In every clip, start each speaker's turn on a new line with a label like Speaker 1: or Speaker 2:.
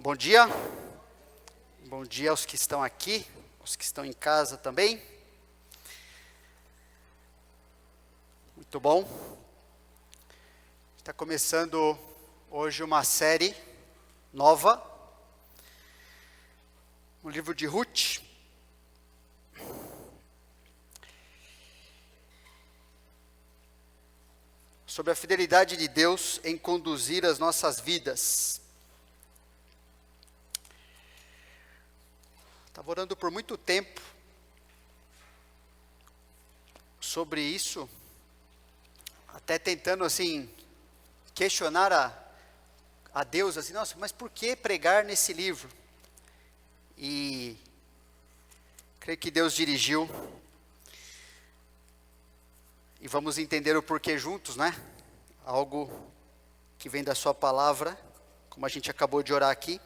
Speaker 1: Bom dia. Bom dia aos que estão aqui, aos que estão em casa também. Muito bom. Está começando hoje uma série nova no livro de Ruth. Sobre a fidelidade de Deus em conduzir as nossas vidas. Estava orando por muito tempo sobre isso, até tentando assim, questionar a Deus, assim, nossa, mas por que pregar nesse livro? E creio que Deus dirigiu, e vamos entender o porquê juntos, né? Algo que vem da sua palavra, como a gente acabou de orar aqui,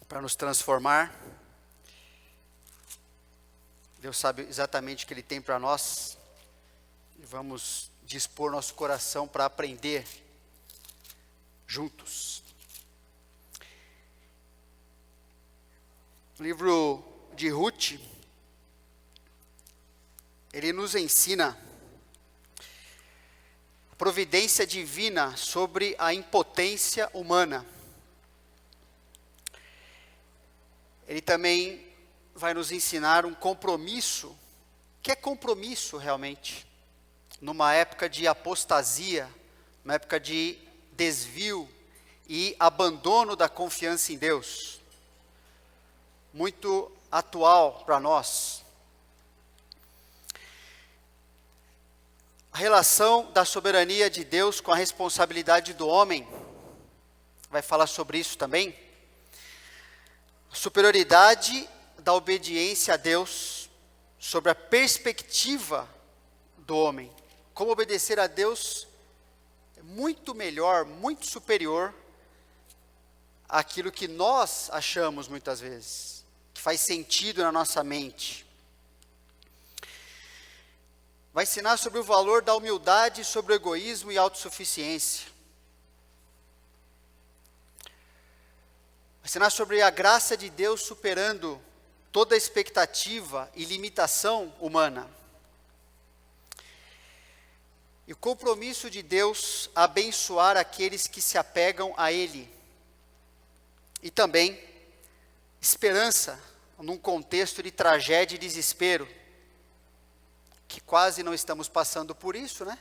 Speaker 1: para nos transformar. Deus sabe exatamente o que Ele tem para nós, e vamos dispor nosso coração para aprender juntos. O livro de Ruth, ele nos ensina a providência divina sobre a impotência humana. Ele também vai nos ensinar um compromisso. O que é compromisso realmente? Numa época de apostasia, numa época de desvio e abandono da confiança em Deus. Muito atual para nós. A relação da soberania de Deus com a responsabilidade do homem. Vai falar sobre isso também. A superioridade da obediência a Deus sobre a perspectiva do homem. Como obedecer a Deus é muito melhor, muito superior àquilo que nós achamos muitas vezes, que faz sentido na nossa mente. Vai ensinar sobre o valor da humildade, sobre o egoísmo e autossuficiência. Vai ensinar sobre a graça de Deus superando toda a expectativa e limitação humana. E o compromisso de Deus a abençoar aqueles que se apegam a Ele. E também esperança num contexto de tragédia e desespero, que quase não estamos passando por isso, né?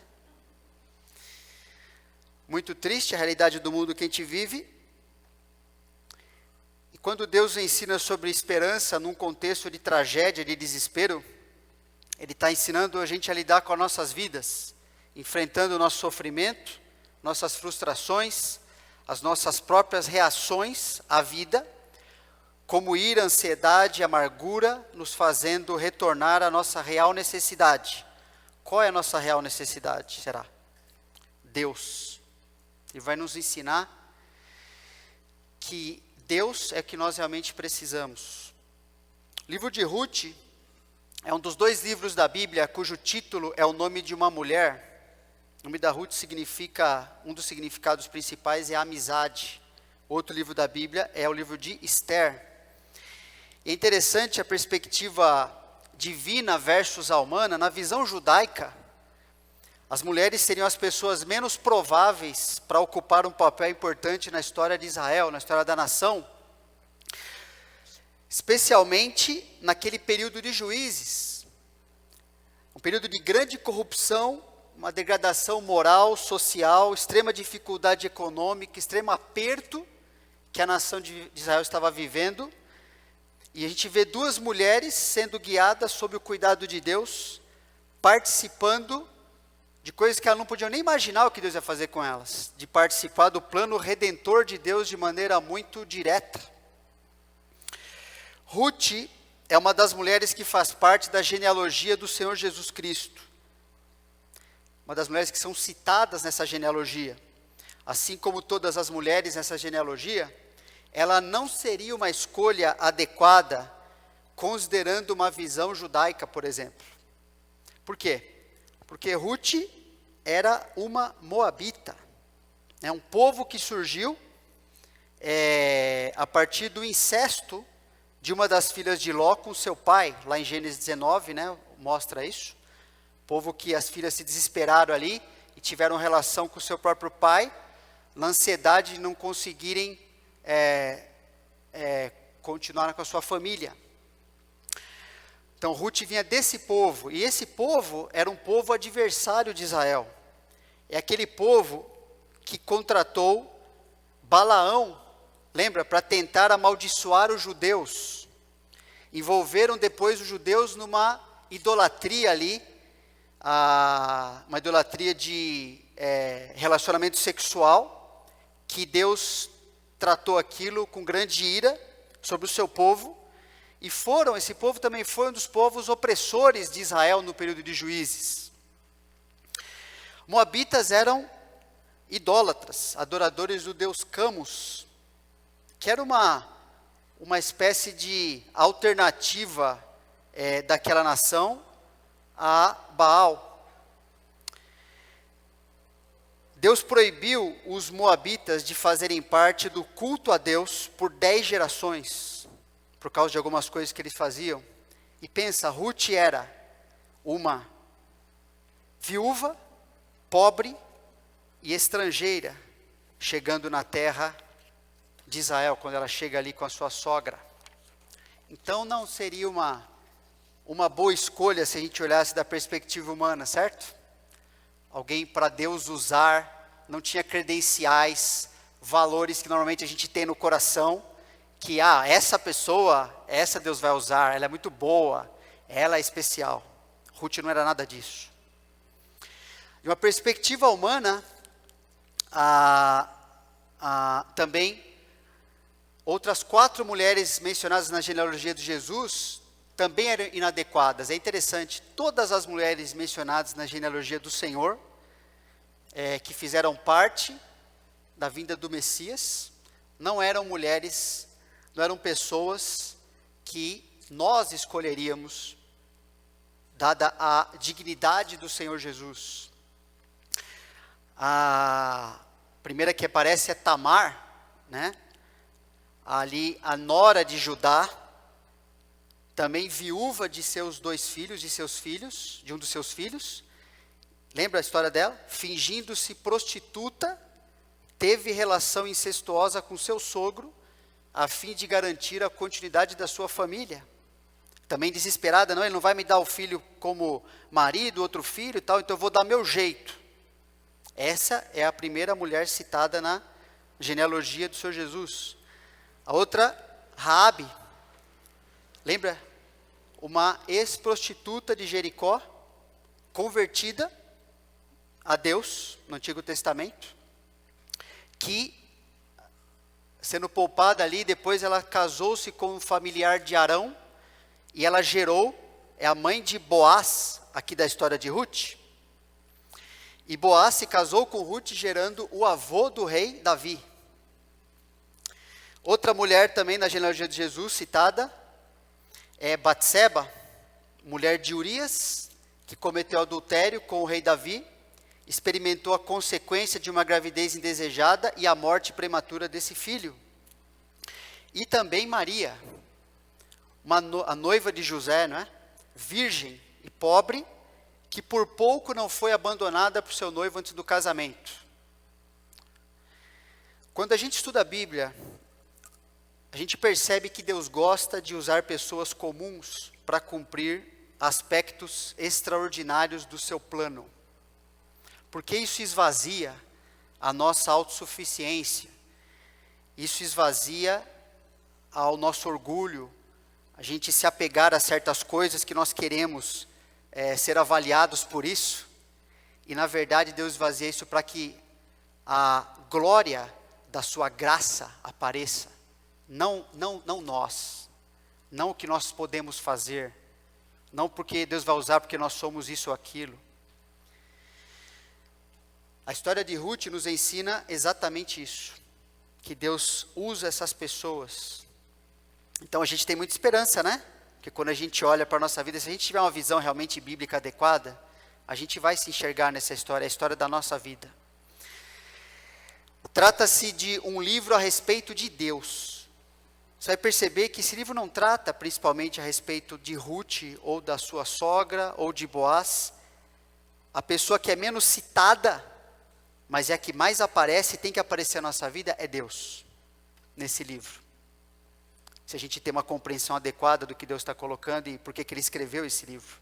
Speaker 1: Muito triste a realidade do mundo que a gente vive. E quando Deus ensina sobre esperança num contexto de tragédia, de desespero, Ele está ensinando a gente a lidar com as nossas vidas, enfrentando o nosso sofrimento, nossas frustrações, as nossas próprias reações à vida, como ira, ansiedade e amargura, nos fazendo retornar à nossa real necessidade. Qual é a nossa real necessidade, será? Deus. Ele vai nos ensinar que Deus é o que nós realmente precisamos. O livro de Ruth é um dos 2 livros da Bíblia cujo título é o nome de uma mulher. O nome da Ruth significa, um dos significados principais é amizade. Outro livro da Bíblia é o livro de Esther. É interessante a perspectiva divina versus a humana. Na visão judaica, as mulheres seriam as pessoas menos prováveis para ocupar um papel importante na história de Israel, na história da nação. Especialmente naquele período de juízes. Um período de grande corrupção, uma degradação moral, social, extrema dificuldade econômica, extremo aperto que a nação de Israel estava vivendo. E a gente vê 2 mulheres sendo guiadas sob o cuidado de Deus, participando de coisas que elas não podiam nem imaginar o que Deus ia fazer com elas, de participar do plano redentor de Deus de maneira muito direta. Ruth é uma das mulheres que faz parte da genealogia do Senhor Jesus Cristo. Uma das mulheres que são citadas nessa genealogia. Assim como todas as mulheres nessa genealogia, ela não seria uma escolha adequada, considerando uma visão judaica, por exemplo. Por quê? Porque Ruth era uma moabita. É um povo que surgiu a partir do incesto de uma das filhas de Ló com seu pai, lá em Gênesis 19, né, mostra isso. Povo que as filhas se desesperaram ali e tiveram relação com o seu próprio pai, na ansiedade de não conseguirem continuar com a sua família. Então Ruth vinha desse povo, e esse povo era um povo adversário de Israel. É aquele povo que contratou Balaão, lembra, para tentar amaldiçoar os judeus. Envolveram depois os judeus numa idolatria ali, uma idolatria de relacionamento sexual, que Deus tratou aquilo com grande ira sobre o seu povo. E esse povo também foi um dos povos opressores de Israel no período de Juízes. Moabitas eram idólatras, adoradores do deus Camus, que era uma espécie de alternativa daquela nação a Baal. Deus proibiu os moabitas de fazerem parte do culto a Deus por 10 gerações, por causa de algumas coisas que eles faziam. E pensa, Ruth era uma viúva, pobre e estrangeira, chegando na terra de Israel, quando ela chega ali com a sua sogra. Então não seria uma boa escolha se a gente olhasse da perspectiva humana, certo? Alguém para Deus usar, não tinha credenciais, valores que normalmente a gente tem no coração, que essa pessoa, essa Deus vai usar, ela é muito boa, ela é especial. Ruth não era nada disso. De uma perspectiva humana, também, outras 4 mulheres mencionadas na genealogia de Jesus, também eram inadequadas. É interessante, todas as mulheres mencionadas na genealogia do Senhor, que fizeram parte da vinda do Messias, não eram mulheres, não eram pessoas que nós escolheríamos, dada a dignidade do Senhor Jesus. A primeira que aparece é Tamar, né? Ali a nora de Judá, também viúva de seus 2 filhos, de um dos seus filhos. Lembra a história dela? Fingindo-se prostituta, teve relação incestuosa com seu sogro, a fim de garantir a continuidade da sua família. Também desesperada, não, ele não vai me dar o filho como marido, outro filho e tal, então eu vou dar meu jeito. Essa é a primeira mulher citada na genealogia do Senhor Jesus. A outra, Raabe, lembra? Uma ex-prostituta de Jericó, convertida a Deus no Antigo Testamento, que, sendo poupada ali, depois ela casou-se com um familiar de Arão, e ela gerou, é a mãe de Boaz, aqui da história de Ruth. E Boaz se casou com Ruth, gerando o avô do rei Davi. Outra mulher também na genealogia de Jesus citada é Batseba, mulher de Urias, que cometeu adultério com o rei Davi, experimentou a consequência de uma gravidez indesejada e a morte prematura desse filho. E também Maria, a noiva de José, não é? Virgem e pobre, que por pouco não foi abandonada por seu noivo antes do casamento. Quando a gente estuda a Bíblia, a gente percebe que Deus gosta de usar pessoas comuns para cumprir aspectos extraordinários do seu plano. Porque isso esvazia a nossa autossuficiência, isso esvazia ao nosso orgulho, a gente se apegar a certas coisas que nós queremos ser avaliados por isso, e na verdade Deus esvazia isso para que a glória da sua graça apareça, não nós, não o que nós podemos fazer, não porque Deus vai usar porque nós somos isso ou aquilo. A história de Ruth nos ensina exatamente isso, que Deus usa essas pessoas. Então a gente tem muita esperança, né? Porque quando a gente olha para a nossa vida, se a gente tiver uma visão realmente bíblica adequada, a gente vai se enxergar nessa história, é a história da nossa vida. Trata-se de um livro a respeito de Deus. Você vai perceber que esse livro não trata principalmente a respeito de Ruth, ou da sua sogra, ou de Boaz. A pessoa que é menos citada, mas é a que mais aparece e tem que aparecer na nossa vida, é Deus, nesse livro. Se a gente tem uma compreensão adequada do que Deus está colocando e por que Ele escreveu esse livro.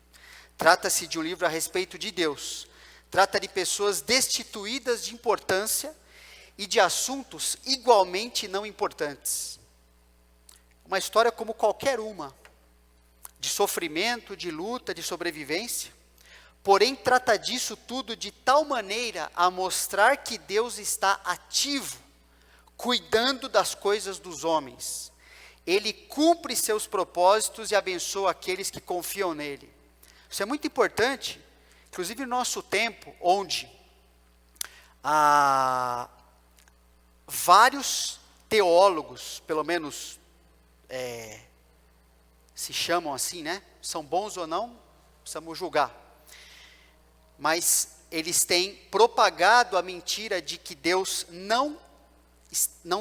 Speaker 1: Trata-se de um livro a respeito de Deus. Trata de pessoas destituídas de importância e de assuntos igualmente não importantes. Uma história como qualquer uma, de sofrimento, de luta, de sobrevivência, porém trata disso tudo de tal maneira a mostrar que Deus está ativo, cuidando das coisas dos homens. Ele cumpre seus propósitos e abençoa aqueles que confiam nele. Isso é muito importante, inclusive no nosso tempo, onde vários teólogos, pelo menos se chamam assim, né? São bons ou não, precisamos julgar. Mas eles têm propagado a mentira de que Deus não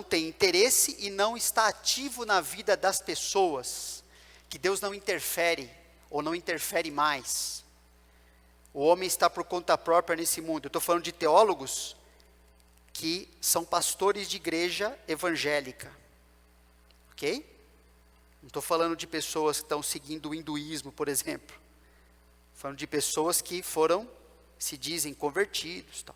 Speaker 1: tem interesse e não está ativo na vida das pessoas, que Deus não interfere, ou não interfere mais. O homem está por conta própria nesse mundo. Eu estou falando de teólogos que são pastores de igreja evangélica, ok? Não estou falando de pessoas que estão seguindo o hinduísmo, por exemplo. Estou falando de pessoas que se dizem convertidos, tal.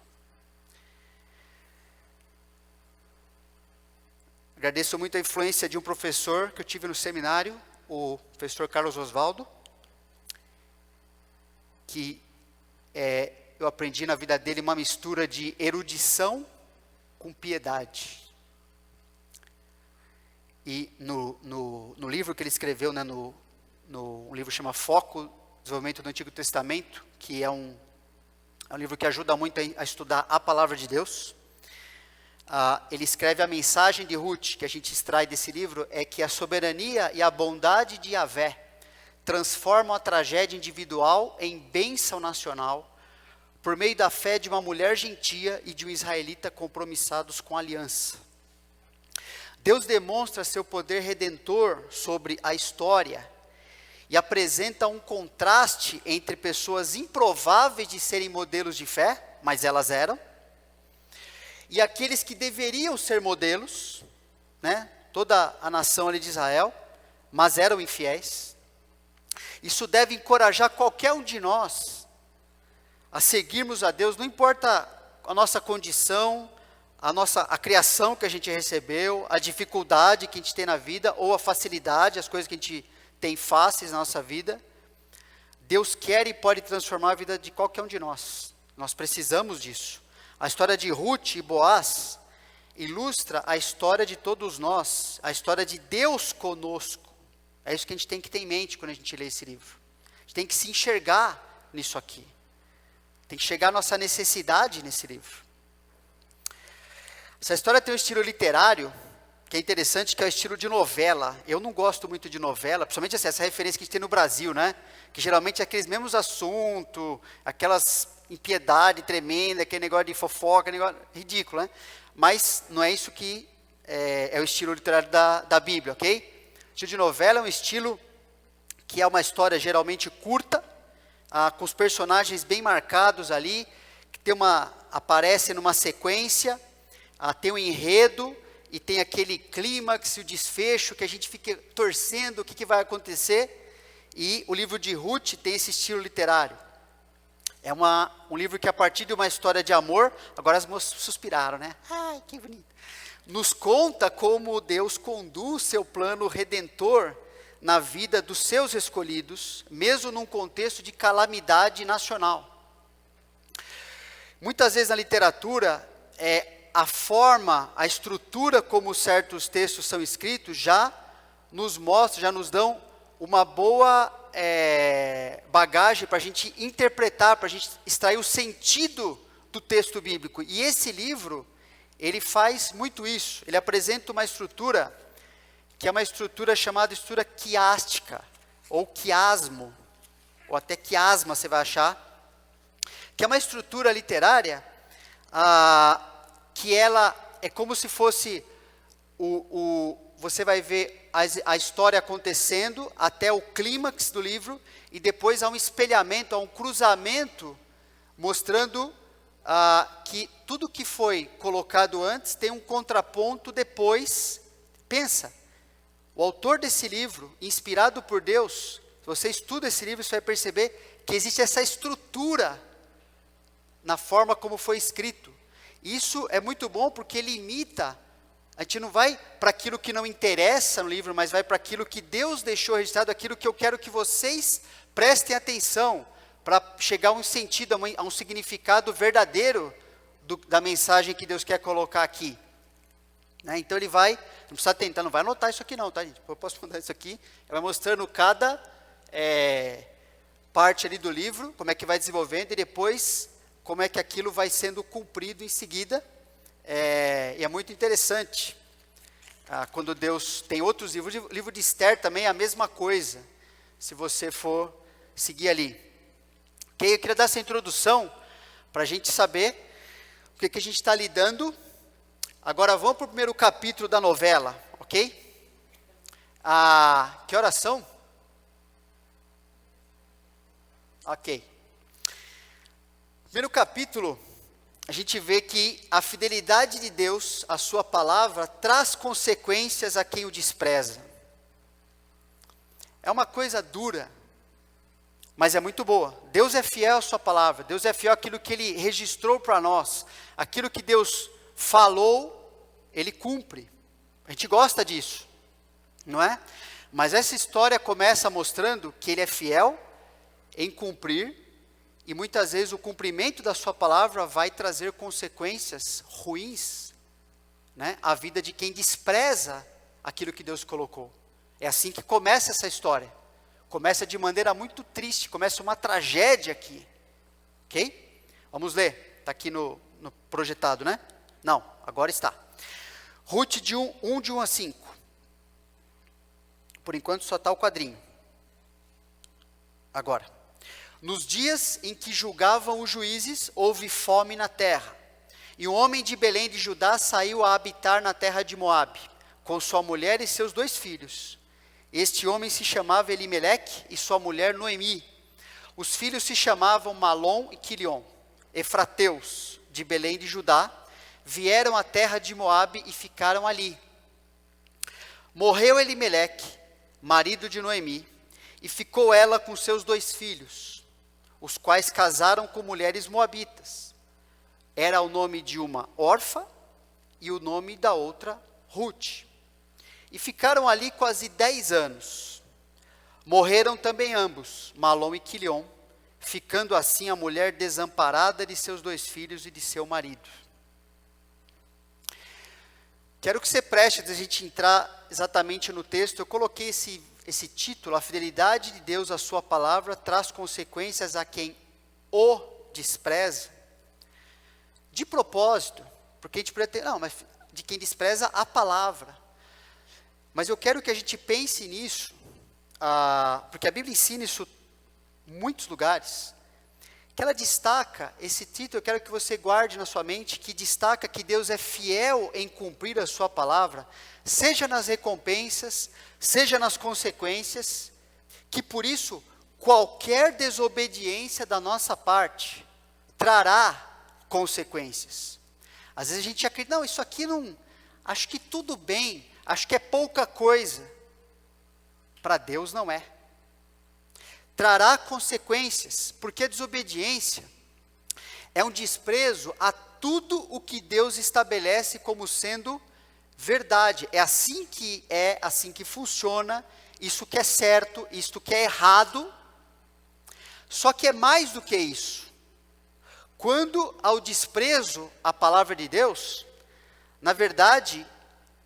Speaker 1: Agradeço muito a influência de um professor que eu tive no seminário, o professor Carlos Oswaldo, que eu aprendi na vida dele uma mistura de erudição com piedade. E no livro que ele escreveu, né, um livro que chama Foco, Desenvolvimento do Antigo Testamento, que é um livro que ajuda muito a estudar a palavra de Deus, ele escreve a mensagem de Ruth, que a gente extrai desse livro, é que a soberania e a bondade de Yahvé transformam a tragédia individual em bênção nacional, por meio da fé de uma mulher gentia e de um israelita compromissados com a aliança. Deus demonstra seu poder redentor sobre a história e apresenta um contraste entre pessoas improváveis de serem modelos de fé, mas elas eram, e aqueles que deveriam ser modelos, né? Toda a nação ali de Israel, mas eram infiéis. Isso deve encorajar qualquer um de nós a seguirmos a Deus, não importa a nossa condição, a criação que a gente recebeu, a dificuldade que a gente tem na vida, ou a facilidade, as coisas que a gente tem fáceis na nossa vida. Deus quer e pode transformar a vida de qualquer um de nós. Nós precisamos disso. A história de Ruth e Boaz ilustra a história de todos nós, a história de Deus conosco. É isso que a gente tem que ter em mente quando a gente lê esse livro. A gente tem que se enxergar nisso aqui. Tem que chegar a nossa necessidade nesse livro. Essa história tem um estilo literário, que é interessante, que é o estilo de novela. Eu não gosto muito de novela, principalmente essa referência que a gente tem no Brasil, né? Que geralmente é aqueles mesmos assuntos, aquelas impiedade tremenda, aquele negócio de fofoca, negócio ridículo, né? Mas não é isso que é o estilo literário da Bíblia, ok? O estilo de novela é um estilo que é uma história geralmente curta, com os personagens bem marcados ali, que aparece numa sequência, tem um enredo, e tem aquele clímax, o desfecho, que a gente fica torcendo o que vai acontecer, e o livro de Ruth tem esse estilo literário. É um livro que, a partir de uma história de amor, agora as moças suspiraram, né? Ai, que bonito. Nos conta como Deus conduz seu plano redentor na vida dos seus escolhidos, mesmo num contexto de calamidade nacional. Muitas vezes na literatura, a forma, a estrutura como certos textos são escritos já nos mostra, já nos dão uma boa bagagem para a gente interpretar, para a gente extrair o sentido do texto bíblico. E esse livro, ele faz muito isso. Ele apresenta uma estrutura, que é uma estrutura chamada estrutura quiástica, ou quiasmo, ou até quiasma você vai achar, que é uma estrutura literária que ela é como se fosse você vai ver a história acontecendo até o clímax do livro, e depois há um espelhamento, há um cruzamento, mostrando que tudo que foi colocado antes tem um contraponto depois. Pensa, o autor desse livro, inspirado por Deus, se você estuda esse livro, você vai perceber que existe essa estrutura na forma como foi escrito. Isso é muito bom porque limita. A gente não vai para aquilo que não interessa no livro, mas vai para aquilo que Deus deixou registrado, aquilo que eu quero que vocês prestem atenção, para chegar a um sentido, a um significado verdadeiro da mensagem que Deus quer colocar aqui. Né? Então ele vai, não precisa tentar, não vai anotar isso aqui não, tá, gente? Eu posso mandar isso aqui, ele vai mostrando cada parte ali do livro, como é que vai desenvolvendo, e depois como é que aquilo vai sendo cumprido em seguida. E é muito interessante, quando Deus tem outros livros, o livro de Esther também é a mesma coisa, se você for seguir ali. Ok, eu queria dar essa introdução, para a gente saber o que a gente está lidando. Agora vamos para o primeiro capítulo da novela, ok? Que horas são? Ok. Primeiro capítulo, a gente vê que a fidelidade de Deus, a sua palavra, traz consequências a quem o despreza. É uma coisa dura, mas é muito boa. Deus é fiel à sua palavra, Deus é fiel àquilo que Ele registrou para nós. Aquilo que Deus falou, Ele cumpre. A gente gosta disso, não é? Mas essa história começa mostrando que Ele é fiel em cumprir, e muitas vezes o cumprimento da sua palavra vai trazer consequências ruins, né, à vida de quem despreza aquilo que Deus colocou. É assim que começa essa história. Começa de maneira muito triste, começa uma tragédia aqui. Ok? Vamos ler, está aqui no projetado, né? Não, agora está. Ruth de 1 de 1 a 5. Por enquanto só está o quadrinho. Agora. Nos dias em que julgavam os juízes, houve fome na terra. E um homem de Belém de Judá saiu a habitar na terra de Moabe, com sua mulher e seus 2 filhos. Este homem se chamava Elimeleque e sua mulher Noemi. Os filhos se chamavam Malom e Quilion. Efrateus, de Belém de Judá, vieram à terra de Moabe e ficaram ali. Morreu Elimeleque, marido de Noemi, e ficou ela com seus 2 filhos, os quais casaram com mulheres moabitas. Era o nome de uma Orfa e o nome da outra Ruth. E ficaram ali quase 10 anos. Morreram também ambos, Malom e Quilion, ficando assim a mulher desamparada de seus 2 filhos e de seu marido. Quero que você preste, antes de a gente entrar exatamente no texto, eu coloquei esse título, a fidelidade de Deus à sua palavra traz consequências a quem o despreza. De propósito, porque a gente poderia ter, não, mas de quem despreza a palavra. Mas eu quero que a gente pense nisso, porque a Bíblia ensina isso em muitos lugares, que ela destaca, esse título eu quero que você guarde na sua mente, que destaca que Deus é fiel em cumprir a sua palavra, seja nas recompensas, seja nas consequências, que por isso, qualquer desobediência da nossa parte, trará consequências. Às vezes a gente acredita, não, isso aqui não, acho que tudo bem, acho que é pouca coisa. Para Deus não é. Trará consequências, porque a desobediência é um desprezo a tudo o que Deus estabelece como sendo verdade. É assim que funciona, isso que é certo, isto que é errado. Só que é mais do que isso. Quando ao desprezo à palavra de Deus, na verdade,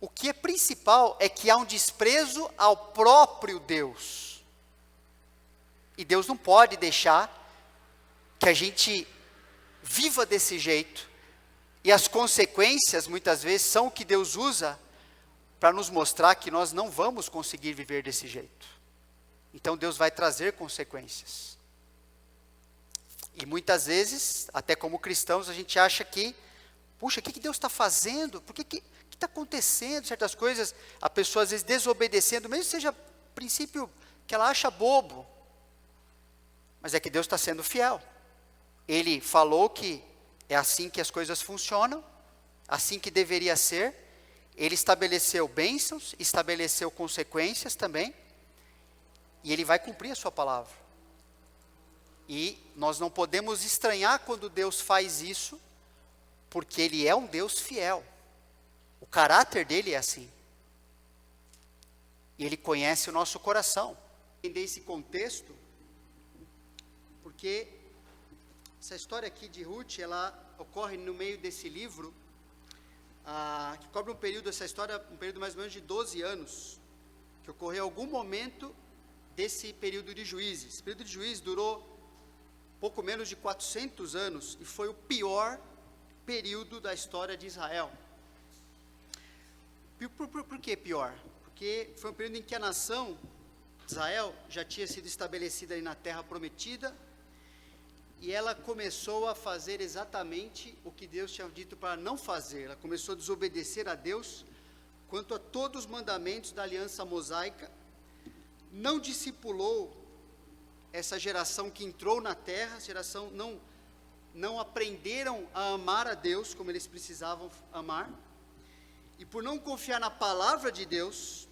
Speaker 1: o que é principal é que há um desprezo ao próprio Deus. E Deus não pode deixar que a gente viva desse jeito. E as consequências, muitas vezes, são o que Deus usa para nos mostrar que nós não vamos conseguir viver desse jeito. Então Deus vai trazer consequências. E muitas vezes, até como cristãos, a gente acha que, puxa, o que Deus está fazendo? Por que está acontecendo certas coisas? A pessoa às vezes desobedecendo, mesmo que seja princípio que ela acha bobo. Mas é que Deus está sendo fiel. Ele falou que é assim que as coisas funcionam, assim que deveria ser. Ele estabeleceu bênçãos, estabeleceu consequências também. E Ele vai cumprir a sua palavra. E nós não podemos estranhar quando Deus faz isso, porque Ele é um Deus fiel. O caráter dele é assim. E Ele conhece o nosso coração. Entender esse contexto, porque essa história aqui de Ruth, ela ocorre no meio desse livro, que cobre um período, essa história, um período mais ou menos de 12 anos, que ocorreu em algum momento desse período de Juízes. Esse período de Juízes durou pouco menos de 400 anos, e foi o pior período da história de Israel. Por que pior? Porque foi um período em que a nação de Israel já tinha sido estabelecida aí na terra prometida, e ela começou a fazer exatamente o que Deus tinha dito para não fazer. Ela começou a desobedecer a Deus quanto a todos os mandamentos da aliança mosaica, não discipulou essa geração que entrou na terra, geração não aprenderam a amar a Deus como eles precisavam amar, e por não confiar na palavra de Deus,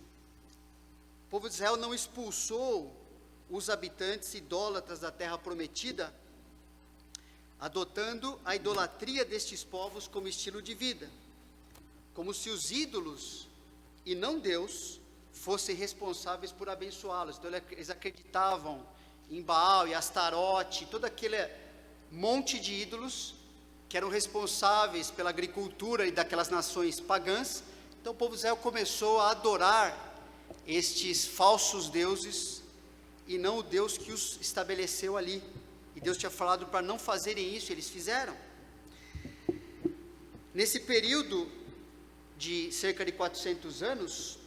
Speaker 1: o povo de Israel não expulsou os habitantes idólatras da terra prometida, adotando a idolatria destes povos como estilo de vida, como se os ídolos e não Deus fossem responsáveis por abençoá-los. Então eles acreditavam em Baal e Astarote, todo aquele monte de ídolos que eram responsáveis pela agricultura e daquelas nações pagãs. Então o povo de Israel começou a adorar estes falsos deuses e não o Deus que os estabeleceu ali. E Deus tinha falado para não fazerem isso, eles fizeram. Nesse período de cerca de 400 anos,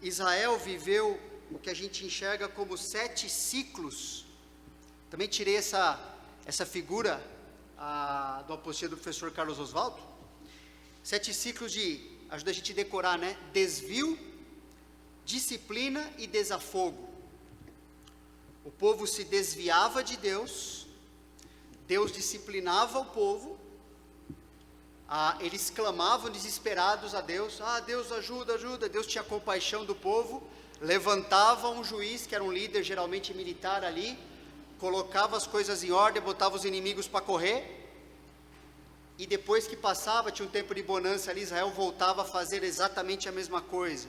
Speaker 1: Israel viveu o que a gente enxerga como 7 ciclos. Também tirei essa figura do apostila do professor Carlos Oswaldo. 7 ciclos ajuda a gente a decorar, né? Desvio, disciplina e desafogo. O povo se desviava de Deus, Deus disciplinava o povo, eles clamavam desesperados a Deus, Deus ajuda, Deus tinha compaixão do povo, levantava um juiz, que era um líder geralmente militar ali, colocava as coisas em ordem, botava os inimigos para correr, e depois que passava, tinha um tempo de bonança ali, Israel voltava a fazer exatamente a mesma coisa.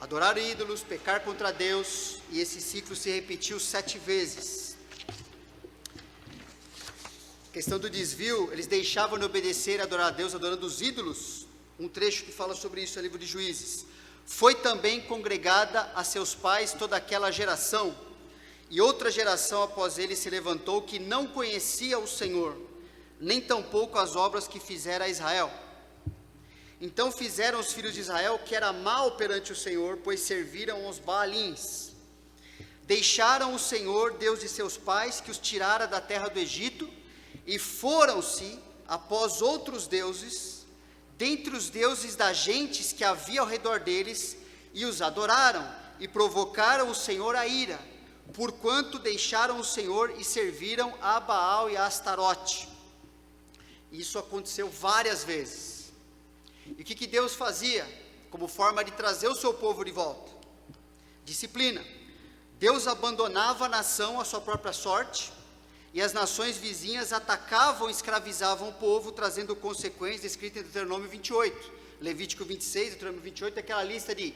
Speaker 1: Adorar ídolos, pecar contra Deus, e esse ciclo se repetiu 7 vezes. A questão do desvio, eles deixavam de obedecer e adorar a Deus, adorando os ídolos. Um trecho que fala sobre isso é o livro de Juízes. Foi também congregada a seus pais toda aquela geração, e outra geração após ele se levantou, que não conhecia o Senhor, nem tampouco as obras que fizera a Israel. Então fizeram os filhos de Israel que era mal perante o Senhor, pois serviram aos Baalins. Deixaram o Senhor, Deus de seus pais, que os tirara da terra do Egito, e foram-se após outros deuses, dentre os deuses das gentes que havia ao redor deles, e os adoraram, e provocaram o Senhor a ira, porquanto deixaram o Senhor e serviram a Baal e a Astarote. Isso aconteceu várias vezes. E o que Deus fazia como forma de trazer o seu povo de volta? Disciplina. Deus abandonava a nação à sua própria sorte, e as nações vizinhas atacavam e escravizavam o povo, trazendo consequências descritas em Deuteronômio 28. Levítico 26, Deuteronômio 28, é aquela lista de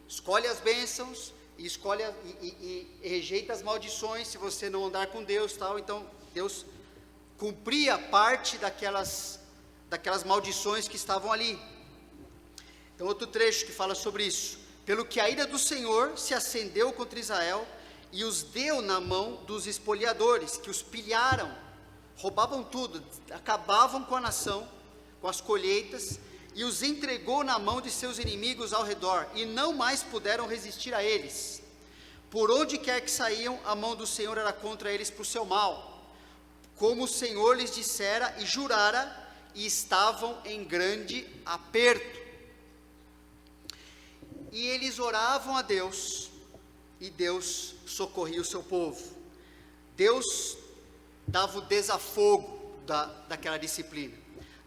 Speaker 1: escolhe as bênçãos e rejeita as maldições se você não andar com Deus, tal. Então Deus cumpria parte daquelas maldições que estavam ali. Então outro trecho que fala sobre isso. Pelo que a ira do Senhor se acendeu contra Israel, e os deu na mão dos espoliadores, que os pilharam, roubavam tudo, acabavam com a nação, com as colheitas, e os entregou na mão de seus inimigos ao redor, e não mais puderam resistir a eles. Por onde quer que saíam, a mão do Senhor era contra eles por seu mal. como o Senhor lhes dissera e jurara, e estavam em grande aperto. E eles oravam a Deus, e Deus socorria o seu povo. Deus dava o desafogo daquela disciplina.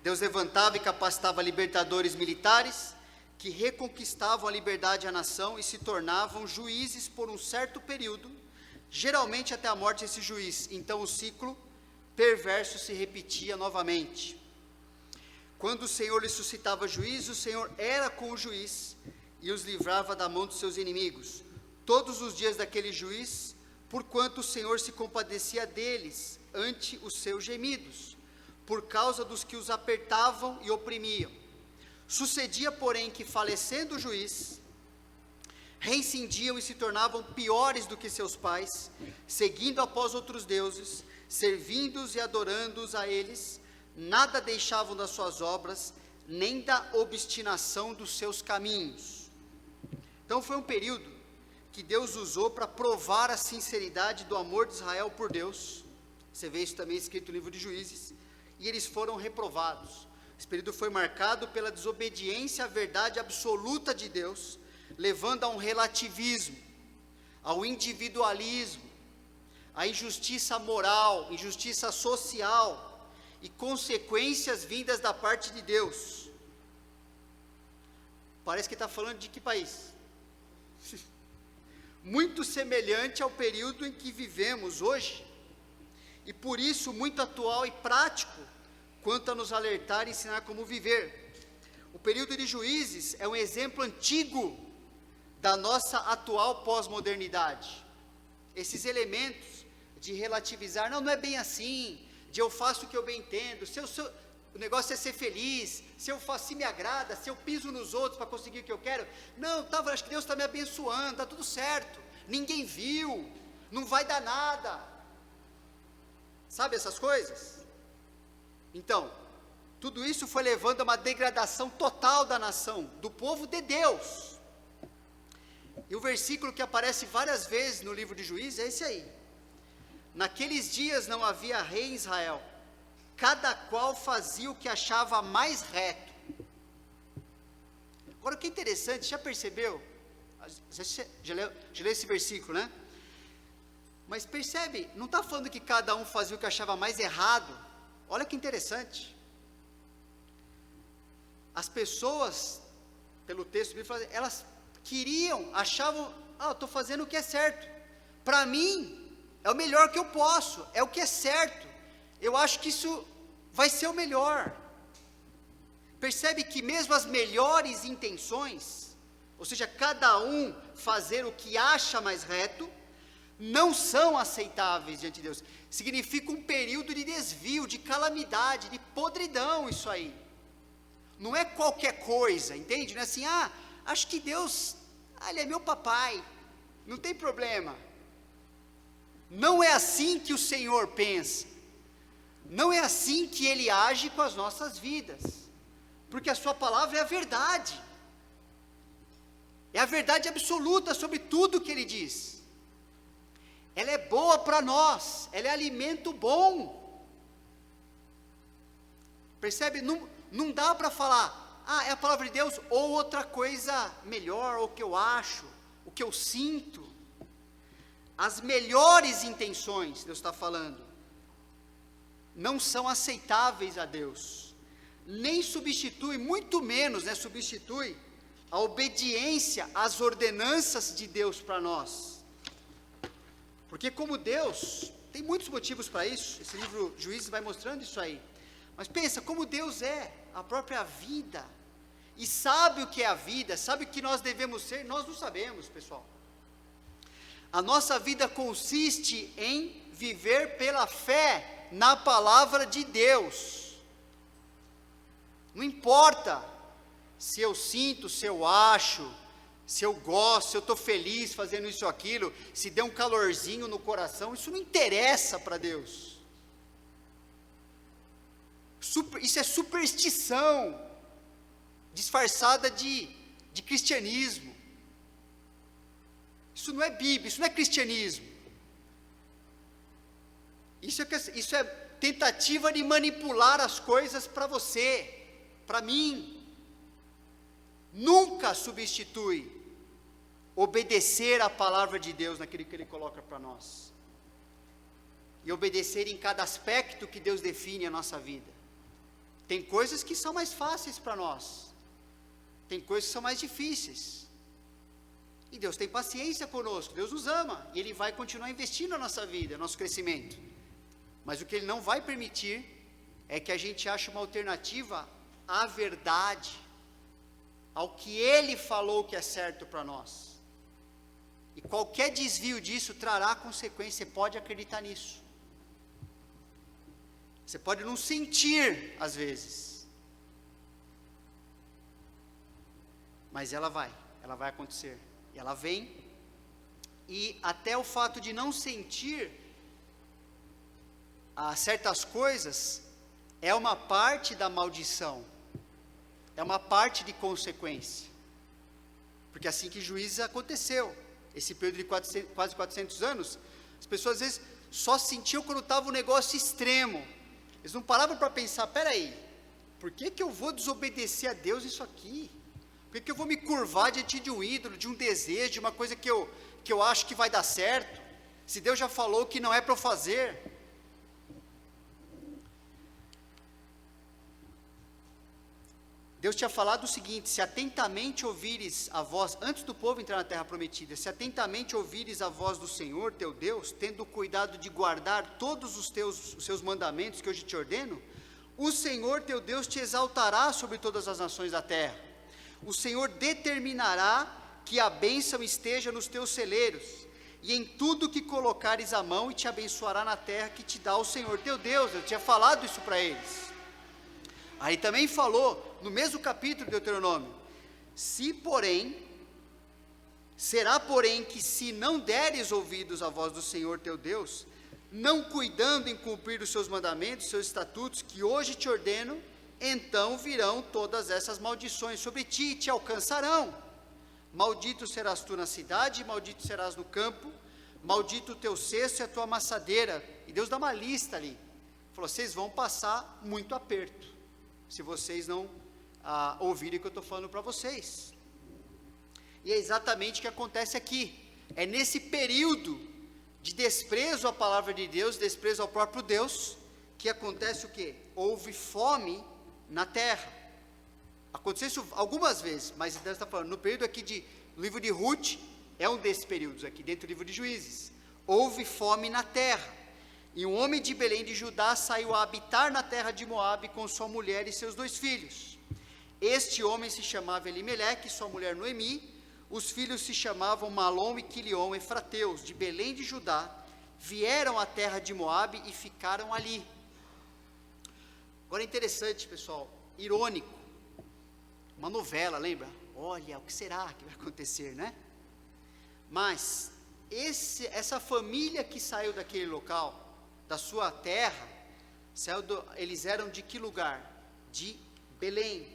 Speaker 1: Deus levantava e capacitava libertadores militares, que reconquistavam a liberdade à nação e se tornavam juízes por um certo período, geralmente até a morte desse juiz. Então o ciclo perverso se repetia novamente. Quando o Senhor lhe suscitava juízo, o Senhor era com o juiz e os livrava da mão dos seus inimigos, todos os dias daquele juiz, porquanto o Senhor se compadecia deles ante os seus gemidos, por causa dos que os apertavam e oprimiam. Sucedia, porém, que falecendo o juiz, reincindiam e se tornavam piores do que seus pais, seguindo após outros deuses, servindo-os e adorando-os a eles, nada deixavam das suas obras, nem da obstinação dos seus caminhos. Então foi um período que Deus usou para provar a sinceridade do amor de Israel por Deus. Você vê isso também escrito no livro de Juízes. E eles foram reprovados. Esse período foi marcado pela desobediência à verdade absoluta de Deus, levando a um relativismo, ao individualismo, à injustiça moral, injustiça social, e consequências vindas da parte de Deus. Parece que está falando de que país? Muito semelhante ao período em que vivemos hoje, e por isso muito atual e prático, quanto a nos alertar e ensinar como viver. O período de Juízes é um exemplo antigo da nossa atual pós-modernidade. Esses elementos de relativizar, não é bem assim, de eu faço o que eu bem entendo, o negócio é ser feliz, se me agrada, se eu piso nos outros para conseguir o que eu quero, não, acho que Deus está me abençoando, está tudo certo, ninguém viu, não vai dar nada, sabe essas coisas? Então, tudo isso foi levando a uma degradação total da nação, do povo de Deus. E o versículo que aparece várias vezes no livro de Juízes é esse aí. Naqueles dias não havia rei em Israel, cada qual fazia o que achava mais reto. Agora o que é interessante, já percebeu? Já leu esse versículo, né? Mas percebe, não está falando que cada um fazia o que achava mais errado. Olha que interessante. As pessoas, pelo texto bíblico, elas achavam, estou fazendo o que é certo. Para mim, é o melhor que eu posso, é o que é certo. Eu acho que isso vai ser o melhor. Percebe que mesmo as melhores intenções, ou seja, cada um fazer o que acha mais reto, não são aceitáveis diante de Deus. Significa um período de desvio, de calamidade, de podridão isso aí. Não é qualquer coisa, entende? Não é assim, acho que Deus, ele é meu papai, não tem problema. Não é assim que o Senhor pensa. Não é assim que Ele age com as nossas vidas. Porque a sua palavra é a verdade. É a verdade absoluta sobre tudo que Ele diz. Ela é boa para nós, ela é alimento bom. Percebe? Não dá para falar, é a palavra de Deus, ou outra coisa melhor, ou o que eu acho, o que eu sinto. As melhores intenções, Deus está falando, não são aceitáveis a Deus, nem substitui, muito menos, substitui a obediência às ordenanças de Deus para nós. Porque como Deus, tem muitos motivos para isso, esse livro Juízes vai mostrando isso aí, mas pensa, como Deus é a própria vida, e sabe o que é a vida, sabe o que nós devemos ser, nós não sabemos, pessoal. A nossa vida consiste em viver pela fé na palavra de Deus. Não importa se eu sinto, se eu acho, se eu gosto, se eu estou feliz fazendo isso ou aquilo, se der um calorzinho no coração, isso não interessa para Deus. Isso é superstição, disfarçada de cristianismo. Isso não é Bíblia, isso não é cristianismo. Isso é tentativa de manipular as coisas para você, para mim, nunca substitui obedecer a palavra de Deus naquilo que Ele coloca para nós. E obedecer em cada aspecto que Deus define a nossa vida. Tem coisas que são mais fáceis para nós. Tem coisas que são mais difíceis. E Deus tem paciência conosco, Deus nos ama. E Ele vai continuar investindo na nossa vida, no nosso crescimento. Mas o que Ele não vai permitir é que a gente ache uma alternativa à verdade, ao que Ele falou que é certo para nós. E qualquer desvio disso trará consequência, você pode acreditar nisso. Você pode não sentir, às vezes. Mas ela vai acontecer. E ela vem, e até o fato de não sentir certas coisas, é uma parte da maldição, é uma parte de consequência, porque assim que Juízes aconteceu, esse período de quase 400 anos, as pessoas às vezes só sentiam quando estava um negócio extremo, eles não paravam para pensar, peraí, por que eu vou desobedecer a Deus isso aqui? Por que eu vou me curvar diante de um ídolo, de um desejo, de uma coisa que eu acho que vai dar certo, se Deus já falou que não é para eu fazer? Deus tinha falado o seguinte: se atentamente ouvires a voz, antes do povo entrar na terra prometida, se atentamente ouvires a voz do Senhor teu Deus, tendo cuidado de guardar todos os seus mandamentos que hoje te ordeno, o Senhor teu Deus te exaltará sobre todas as nações da terra. O Senhor determinará que a bênção esteja nos teus celeiros, e em tudo que colocares a mão, e te abençoará na terra que te dá o Senhor teu Deus. Eu tinha falado isso para eles. Aí também falou, no mesmo capítulo de Deuteronômio, será porém que se não deres ouvidos à voz do Senhor teu Deus, não cuidando em cumprir os seus mandamentos, seus estatutos, que hoje te ordeno, então virão todas essas maldições sobre ti e te alcançarão. Maldito serás tu na cidade, maldito serás no campo, maldito o teu cesto e a tua amassadeira. E Deus dá uma lista ali, falou, vocês vão passar muito aperto, se vocês não ouvirem o que eu estou falando para vocês. E é exatamente o que acontece aqui, é nesse período de desprezo à palavra de Deus, desprezo ao próprio Deus, que acontece o quê? Houve fome na terra. Aconteceu isso algumas vezes, mas Deus está falando, no período aqui no livro de Ruth, é um desses períodos aqui, dentro do livro de Juízes, houve fome na terra, e um homem de Belém de Judá saiu a habitar na terra de Moabe com sua mulher e seus 2 filhos, este homem se chamava Elimeleque, sua mulher Noemi, os filhos se chamavam Malom e Quilion, efrateus, de Belém de Judá, vieram à terra de Moabe e ficaram ali. Agora é interessante, pessoal, irônico, uma novela, lembra? Olha, o que será que vai acontecer, né? Mas, essa família que saiu daquele local, da sua terra, eles eram de que lugar? De Belém,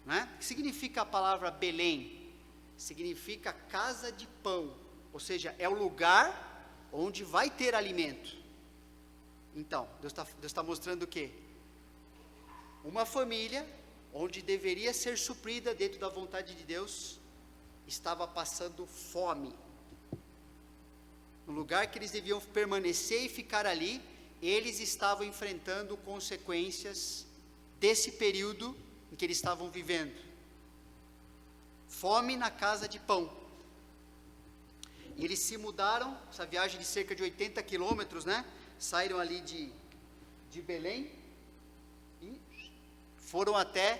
Speaker 1: né? O que significa a palavra Belém? Significa casa de pão, ou seja, é o lugar onde vai ter alimento. Então, Deus está mostrando o quê? Uma família onde deveria ser suprida dentro da vontade de Deus, estava passando fome. No lugar que eles deviam permanecer e ficar ali, eles estavam enfrentando consequências desse período em que eles estavam vivendo. Fome na casa de pão. E eles se mudaram, essa viagem de cerca de 80 quilômetros, né? Saíram ali de Belém, e foram até,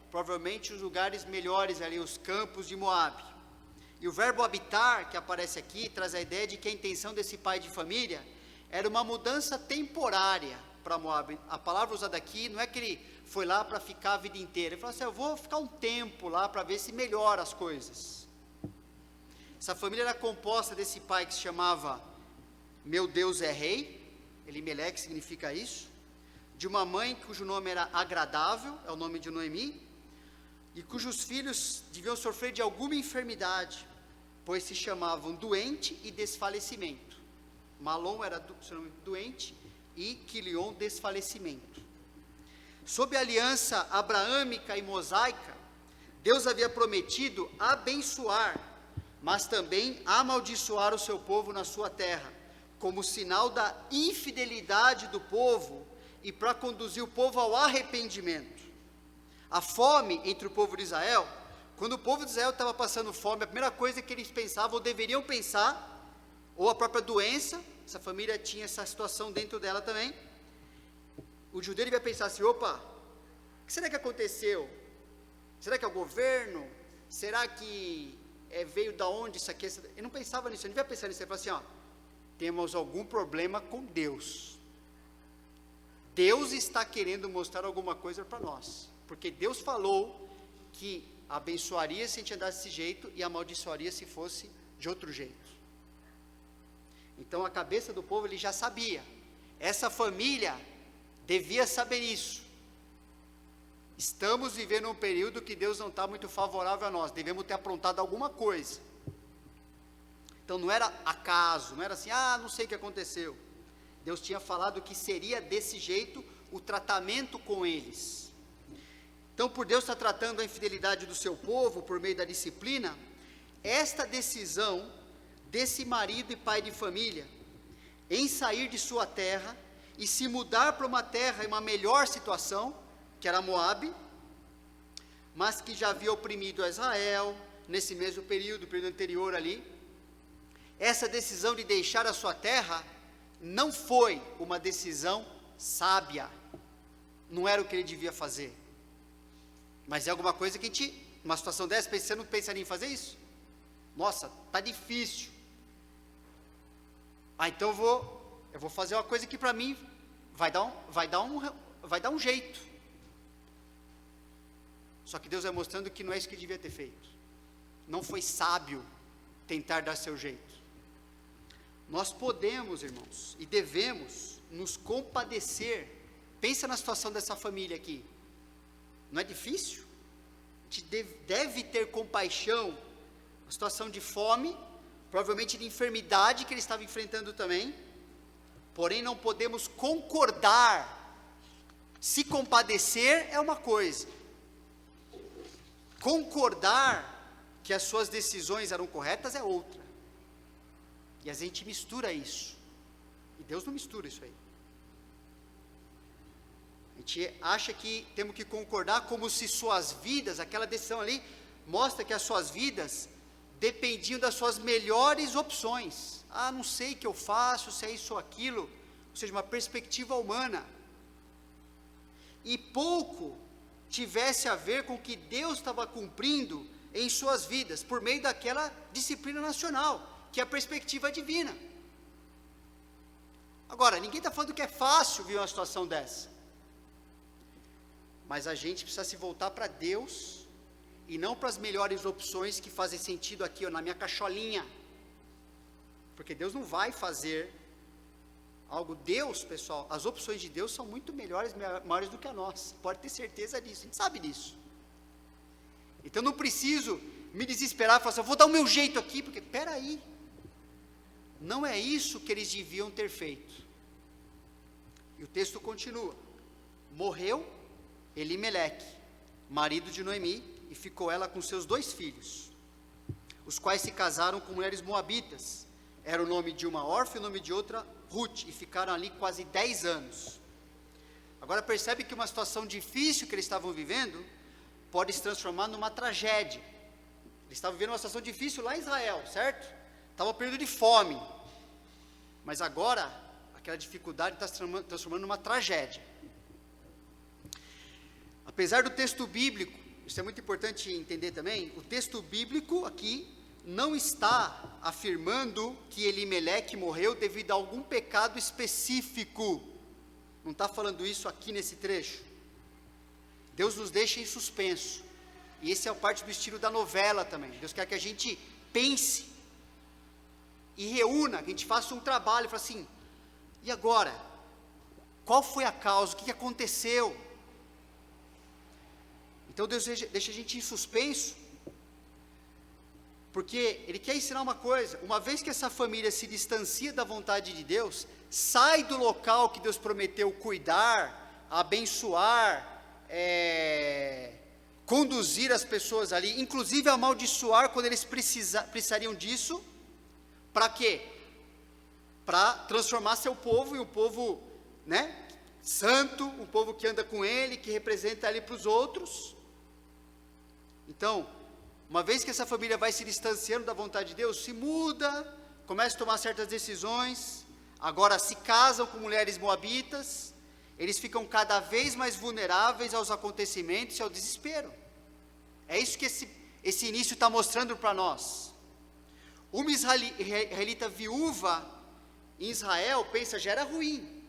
Speaker 1: provavelmente, os lugares melhores ali, os campos de Moabe. E o verbo habitar, que aparece aqui, traz a ideia de que a intenção desse pai de família era uma mudança temporária para Moabe. A palavra usada aqui não é que ele foi lá para ficar a vida inteira. Ele falou assim, eu vou ficar um tempo lá para ver se melhora as coisas. Essa família era composta desse pai que se chamava Meu Deus é Rei, Elimeleque significa isso, de uma mãe cujo nome era Agradável, é o nome de Noemi, e cujos filhos deviam sofrer de alguma enfermidade, pois se chamavam Doente e Desfalecimento. Malom era doente e Quilion desfalecimento. Sob a aliança abraâmica e mosaica, Deus havia prometido abençoar, mas também amaldiçoar o seu povo na sua terra, como sinal da infidelidade do povo e para conduzir o povo ao arrependimento. A fome entre o povo de Israel, quando o povo de Israel estava passando fome, a primeira coisa que eles pensavam, ou deveriam pensar, ou a própria doença, essa família tinha essa situação dentro dela também, o judeu devia pensar assim, opa, o que será que aconteceu? Será que é o governo? Será que veio da onde isso aqui? Ele não pensava nisso, ele devia pensar nisso, ele falava assim, ó, temos algum problema com Deus. Deus está querendo mostrar alguma coisa para nós, porque Deus falou que abençoaria se a gente andasse desse jeito e amaldiçoaria se fosse de outro jeito. Então a cabeça do povo ele já sabia, essa família devia saber isso. Estamos vivendo um período que Deus não está muito favorável a nós, devemos ter aprontado alguma coisa. Então não era acaso, não era assim, não sei o que aconteceu. Deus tinha falado que seria desse jeito o tratamento com eles. Então, por Deus estar tratando a infidelidade do seu povo por meio da disciplina, esta decisão desse marido e pai de família em sair de sua terra e se mudar para uma terra em uma melhor situação, que era Moabe, mas que já havia oprimido Israel nesse mesmo período anterior ali. Essa decisão de deixar a sua terra não foi uma decisão sábia, não era o que ele devia fazer, mas é alguma coisa que a gente, numa situação dessa, você não pensaria em fazer isso? Nossa, está difícil, então eu vou fazer uma coisa que para mim vai dar um jeito, só que Deus vai mostrando que não é isso que ele devia ter feito, não foi sábio tentar dar seu jeito. Nós podemos, irmãos, e devemos nos compadecer. Pensa na situação dessa família aqui, não é difícil? A gente deve ter compaixão, a situação de fome, provavelmente de enfermidade que eles estavam enfrentando também, porém não podemos concordar. Se compadecer é uma coisa, concordar que as suas decisões eram corretas é outra. E a gente mistura isso, e Deus não mistura isso aí. A gente acha que temos que concordar como se suas vidas, aquela decisão ali, mostra que as suas vidas dependiam das suas melhores opções. Não sei o que eu faço, se é isso ou aquilo, ou seja, uma perspectiva humana. E pouco tivesse a ver com o que Deus estava cumprindo em suas vidas, por meio daquela disciplina nacional, que é a perspectiva divina. Agora, ninguém está falando que é fácil viver uma situação dessa, mas a gente precisa se voltar para Deus, e não para as melhores opções que fazem sentido aqui, na minha cacholinha, porque Deus não vai fazer algo. Deus, pessoal, as opções de Deus são muito melhores, maiores do que a nossa, pode ter certeza disso, a gente sabe disso. Então não preciso me desesperar e falar assim, eu vou dar o meu jeito aqui, porque, peraí, não é isso que eles deviam ter feito. E o texto continua, morreu Elimeleque, marido de Noemi, e ficou ela com seus 2 filhos, os quais se casaram com mulheres moabitas, era o nome de uma órfã e o nome de outra Ruth, e ficaram ali quase 10 anos. Agora percebe que uma situação difícil que eles estavam vivendo, pode se transformar numa tragédia. Eles estavam vivendo uma situação difícil lá em Israel, certo? Estava um período de fome, mas agora, aquela dificuldade está se transformando numa tragédia. Apesar do texto bíblico, isso é muito importante entender também, o texto bíblico aqui, não está afirmando que Elimeleque morreu devido a algum pecado específico, não está falando isso aqui nesse trecho. Deus nos deixa em suspenso, e esse é a parte do estilo da novela também. Deus quer que a gente pense, e reúna, que a gente faça um trabalho, e fala assim, e agora? Qual foi a causa? O que aconteceu? Então Deus deixa a gente em suspenso, Porque ele quer ensinar uma coisa: uma vez que essa família se distancia da vontade de Deus, sai do local que Deus prometeu cuidar, abençoar, conduzir as pessoas ali, inclusive amaldiçoar quando eles precisariam disso, para quê? Para transformar seu povo em um povo, santo, um povo que anda com ele, que representa ele para os outros. Então, uma vez que essa família vai se distanciando da vontade de Deus, se muda, começa a tomar certas decisões, agora se casam com mulheres moabitas, eles ficam cada vez mais vulneráveis aos acontecimentos e ao desespero. É isso que esse início está mostrando para nós. Uma israelita viúva em Israel, pensa, já era ruim.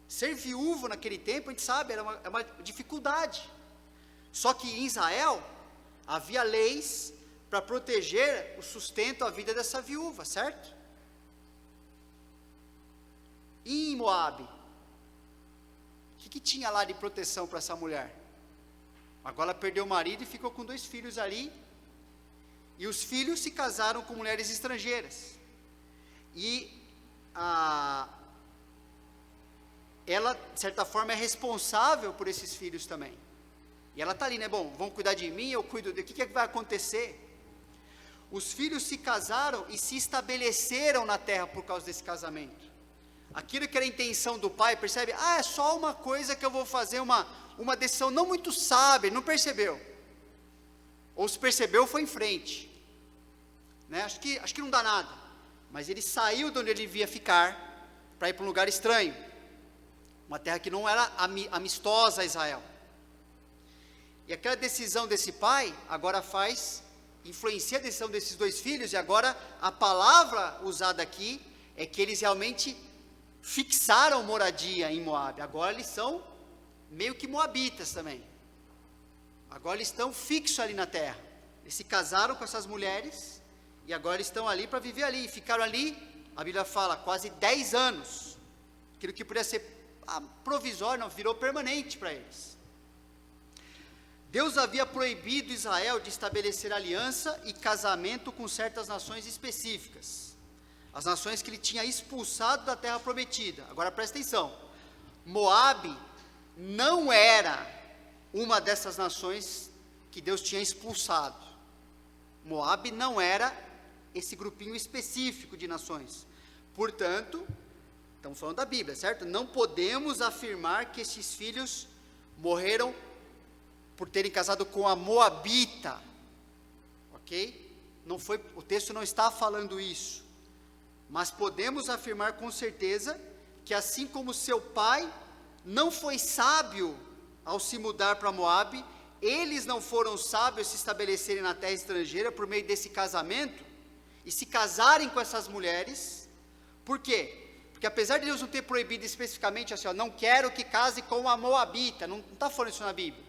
Speaker 1: Ser viúvo naquele tempo, a gente sabe, era uma dificuldade. Só que em Israel, havia leis para proteger o sustento, a vida dessa viúva, certo? E em Moabe, o que tinha lá de proteção para essa mulher? Agora ela perdeu o marido e ficou com 2 filhos ali, e os filhos se casaram com mulheres estrangeiras, e ela, de certa forma, é responsável por esses filhos também, e ela está ali, bom, vão cuidar de mim, eu cuido de... O que vai acontecer? Os filhos se casaram e se estabeleceram na terra por causa desse casamento. Aquilo que era a intenção do pai, percebe? É só uma coisa que eu vou fazer, uma decisão não muito sábia, ele não percebeu. Ou se percebeu, foi em frente. Acho que não dá nada. Mas ele saiu de onde ele devia ficar, para ir para um lugar estranho. Uma terra que não era amistosa a Israel. E aquela decisão desse pai, agora influencia a decisão desses 2 filhos, e agora a palavra usada aqui, é que eles realmente fixaram moradia em Moabe. Agora eles são meio que moabitas também. Agora eles estão fixos ali na terra. Eles se casaram com essas mulheres, e agora eles estão ali para viver ali, e ficaram ali, a Bíblia fala, quase 10 anos, aquilo que podia ser provisório, não, virou permanente para eles. Deus havia proibido Israel de estabelecer aliança e casamento com certas nações específicas, as nações que ele tinha expulsado da terra prometida. Agora presta atenção, Moabe não era uma dessas nações que Deus tinha expulsado. Moabe não era esse grupinho específico de nações. Portanto, estamos falando da Bíblia, certo? Não podemos afirmar que esses filhos morreram por terem casado com a moabita, ok? O texto não está falando isso, mas podemos afirmar com certeza que assim como seu pai não foi sábio ao se mudar para Moabe, eles não foram sábios se estabelecerem na terra estrangeira por meio desse casamento, e se casarem com essas mulheres. Por quê? Porque apesar de Deus não ter proibido especificamente assim, não quero que case com a moabita, não está falando isso na Bíblia,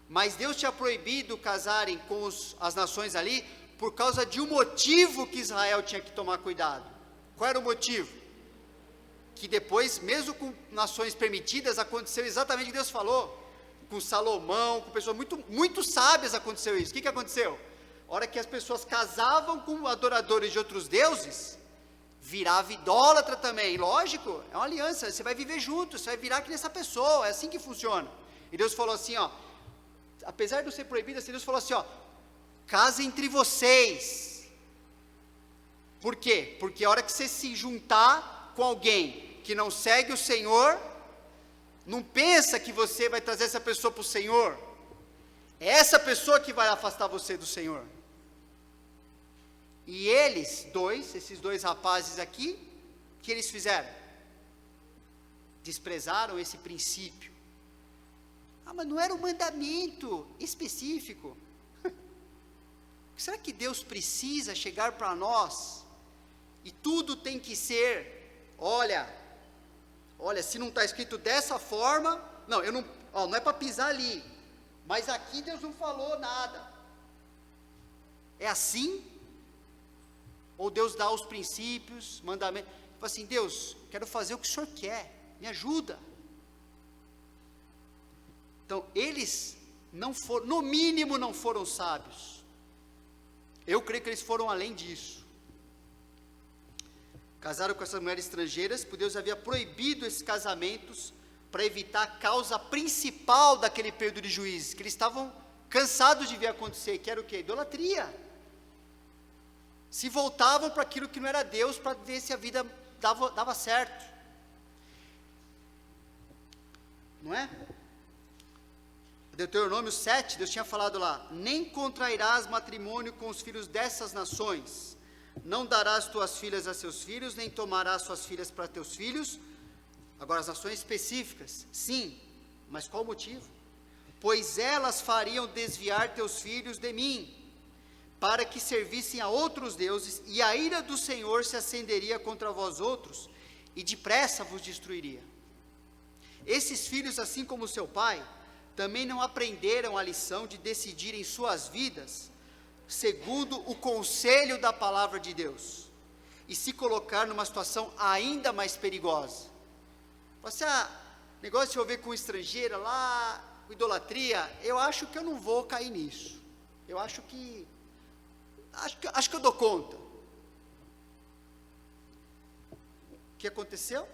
Speaker 1: mas Deus tinha proibido casarem com as nações ali, por causa de um motivo que Israel tinha que tomar cuidado. Qual era o motivo? Que depois, mesmo com nações permitidas, aconteceu exatamente o que Deus falou, com Salomão, com pessoas muito sábias aconteceu isso. O que aconteceu? A hora que as pessoas casavam com adoradores de outros deuses, virava idólatra também, lógico, é uma aliança, você vai viver junto, você vai virar que nessa pessoa, é assim que funciona. E Deus falou assim, apesar de não ser proibido, Deus falou assim, casa entre vocês. Por quê? Porque a hora que você se juntar com alguém que não segue o Senhor, não pensa que você vai trazer essa pessoa para o Senhor, é essa pessoa que vai afastar você do Senhor. E esses dois rapazes aqui, o que eles fizeram? Desprezaram esse princípio. Mas não era um mandamento específico. Será que Deus precisa chegar para nós e tudo tem que ser, olha, se não está escrito dessa forma, não é para pisar ali, mas aqui Deus não falou nada. É assim? Ou Deus dá os princípios, mandamentos, fala assim, Deus, quero fazer o que o Senhor quer, me ajuda. Então, eles não foram, no mínimo não foram sábios. Eu creio que eles foram além disso. Casaram com essas mulheres estrangeiras, porque Deus havia proibido esses casamentos para evitar a causa principal daquele período de juízes, que eles estavam cansados de ver acontecer, que era o quê? Idolatria. Se voltavam para aquilo que não era Deus, para ver se a vida dava certo. Não é? Deuteronômio 7, Deus tinha falado lá, nem contrairás matrimônio com os filhos dessas nações, não darás tuas filhas a seus filhos, nem tomarás suas filhas para teus filhos. Agora as nações específicas, sim, mas qual o motivo? Pois elas fariam desviar teus filhos de mim, para que servissem a outros deuses, e a ira do Senhor se acenderia contra vós outros, e depressa vos destruiria. Esses filhos, assim como seu pai, também não aprenderam a lição de decidir em suas vidas, segundo o conselho da palavra de Deus, e se colocar numa situação ainda mais perigosa. Você, negócio de se envolver com estrangeira lá, com idolatria, eu acho que eu não vou cair nisso. Eu acho que eu dou conta. O que aconteceu?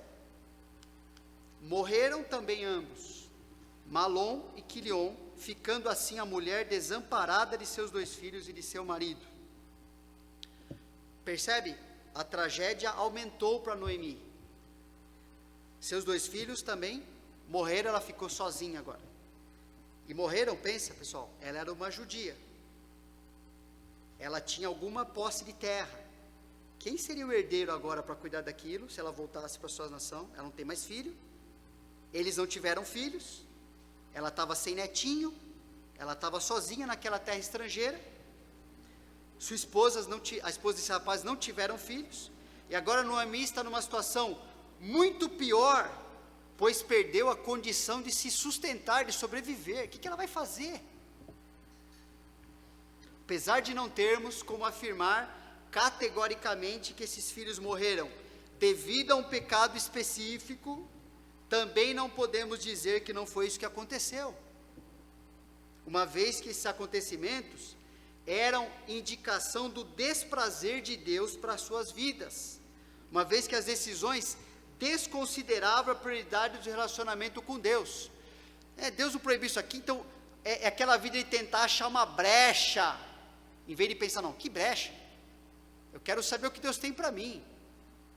Speaker 1: Morreram também ambos, Malom e Quilion, ficando assim a mulher desamparada de seus 2 filhos e de seu marido. Percebe? A tragédia aumentou para Noemi. Seus 2 filhos também morreram, ela ficou sozinha agora. E morreram, pensa pessoal, ela era uma judia. Ela tinha alguma posse de terra. Quem seria o herdeiro agora para cuidar daquilo, se ela voltasse para sua nação? Ela não tem mais filho. Eles não tiveram filhos. Ela estava sem netinho. Ela estava sozinha naquela terra estrangeira. Sua esposa, a esposa desse rapaz não tiveram filhos. E agora Noemi está numa situação muito pior, pois perdeu a condição de se sustentar, de sobreviver. O que ela vai fazer? Apesar de não termos como afirmar categoricamente que esses filhos morreram devido a um pecado específico, também não podemos dizer que não foi isso que aconteceu, uma vez que esses acontecimentos eram indicação do desprazer de Deus para as suas vidas, uma vez que as decisões desconsideravam a prioridade do relacionamento com Deus. Deus não proibiu isso aqui, então é aquela vida de tentar achar uma brecha, em vez de pensar, não, que brecha? Eu quero saber o que Deus tem para mim,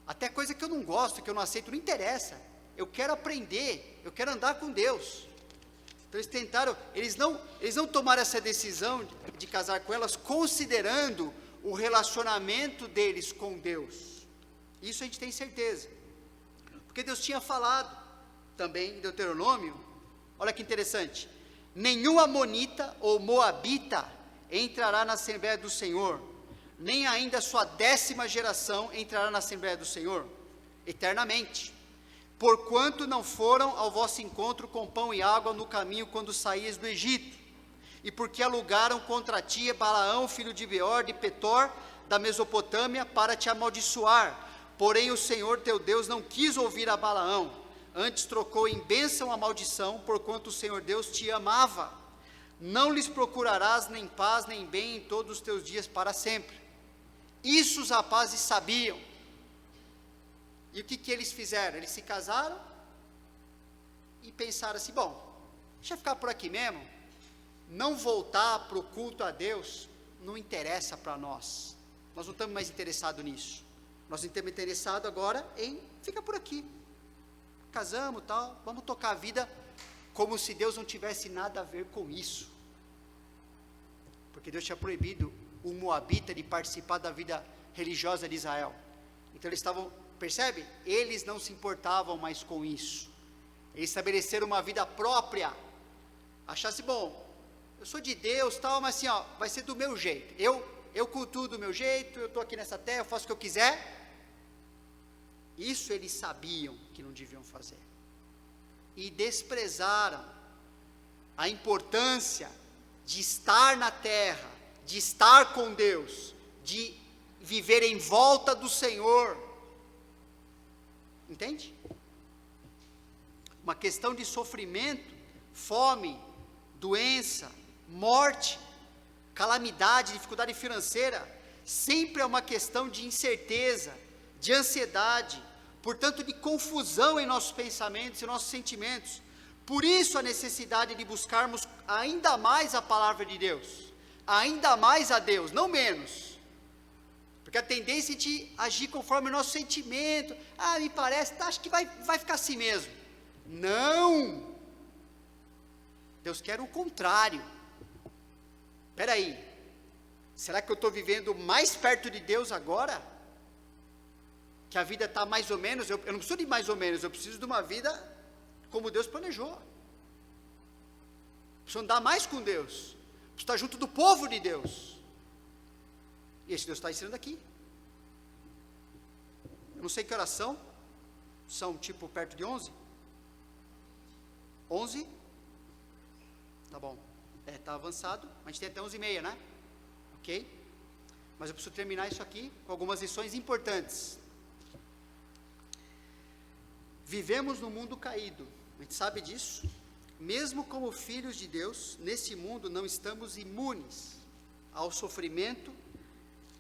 Speaker 1: até coisa que eu não gosto, que eu não aceito, não interessa, eu quero aprender, eu quero andar com Deus. Então eles tentaram, eles não tomaram essa decisão de casar com elas, considerando o relacionamento deles com Deus. Isso a gente tem certeza, porque Deus tinha falado, também em Deuteronômio, olha que interessante, nenhum amonita ou moabita entrará na Assembleia do Senhor, nem ainda a sua 10ª geração entrará na Assembleia do Senhor, eternamente, porquanto não foram ao vosso encontro com pão e água no caminho quando saíes do Egito, e porque alugaram contra ti Balaão, filho de Beor, de Petor, da Mesopotâmia, para te amaldiçoar, porém o Senhor teu Deus não quis ouvir a Balaão, antes trocou em bênção a maldição, porquanto o Senhor Deus te amava. Não lhes procurarás nem paz nem bem em todos os teus dias para sempre. Isso os rapazes sabiam. E o que eles fizeram? Eles se casaram e pensaram assim, bom, deixa eu ficar por aqui mesmo, não voltar para o culto a Deus, não interessa para nós não estamos mais interessados nisso, nós estamos interessados agora em ficar por aqui, casamos e tal, vamos tocar a vida como se Deus não tivesse nada a ver com isso, porque Deus tinha proibido o moabita de participar da vida religiosa de Israel. Então eles estavam, percebe? Eles não se importavam mais com isso, eles estabeleceram uma vida própria, achasse, bom, eu sou de Deus tal, mas assim, ó, vai ser do meu jeito, eu cultuo do meu jeito, eu estou aqui nessa terra, eu faço o que eu quiser. Isso eles sabiam que não deviam fazer, e desprezaram a importância de estar na terra, de estar com Deus, de viver em volta do Senhor, entende? Uma questão de sofrimento, fome, doença, morte, calamidade, dificuldade financeira, sempre é uma questão de incerteza, de ansiedade, portanto de confusão em nossos pensamentos e nossos sentimentos. Por isso a necessidade de buscarmos ainda mais a palavra de Deus, ainda mais a Deus, não menos. Porque a tendência é de agir conforme o nosso sentimento. Me parece, acho que vai ficar assim mesmo. Não! Deus quer o contrário. Espera aí, será que eu estou vivendo mais perto de Deus agora? Que a vida está mais ou menos, eu não preciso de mais ou menos, eu preciso de uma vida como Deus planejou. Preciso andar mais com Deus, preciso estar junto do povo de Deus. E esse Deus está ensinando aqui. Eu não sei que horas são tipo perto de 11? 11? Tá bom. Está avançado, a gente tem até 11h30, né? Ok? Mas eu preciso terminar isso aqui com algumas lições importantes. Vivemos num mundo caído, a gente sabe disso. Mesmo como filhos de Deus, nesse mundo não estamos imunes ao sofrimento,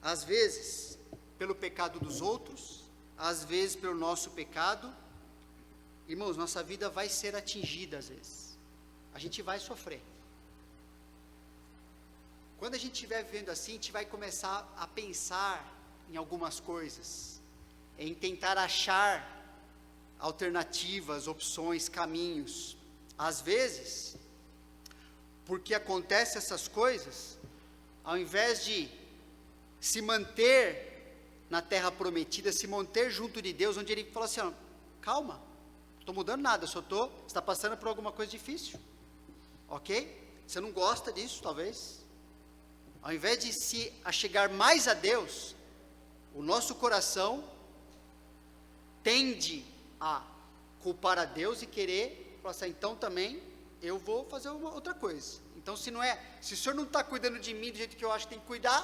Speaker 1: às vezes pelo pecado dos outros, às vezes pelo nosso pecado. Irmãos, nossa vida vai ser atingida às vezes, a gente vai sofrer. Quando a gente estiver vivendo assim, a gente vai começar a pensar em algumas coisas, em tentar achar alternativas, opções, caminhos. Às vezes, porque acontecem essas coisas, ao invés de se manter na terra prometida, se manter junto de Deus, onde Ele fala assim, calma, não estou mudando nada, você está passando por alguma coisa difícil, ok? Você não gosta disso, talvez. Ao invés de se achegar mais a Deus, o nosso coração tende a culpar a Deus e querer falar assim, então também eu vou fazer outra coisa. Então se o Senhor não está cuidando de mim do jeito que eu acho que tem que cuidar,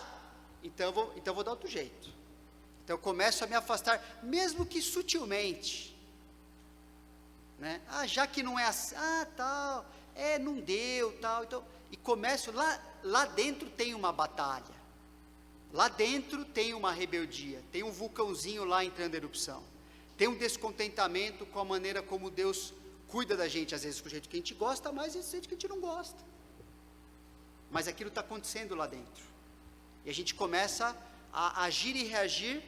Speaker 1: então eu vou dar outro jeito. Então eu começo a me afastar, mesmo que sutilmente, né? Já que não é assim, tal, não deu, tal, então, e começo, lá dentro tem uma batalha, lá dentro tem uma rebeldia, tem um vulcãozinho lá entrando em erupção, tem um descontentamento com a maneira como Deus cuida da gente, às vezes com o jeito que a gente gosta, mas esse jeito que a gente não gosta, mas aquilo está acontecendo lá dentro, e a gente começa a agir e reagir,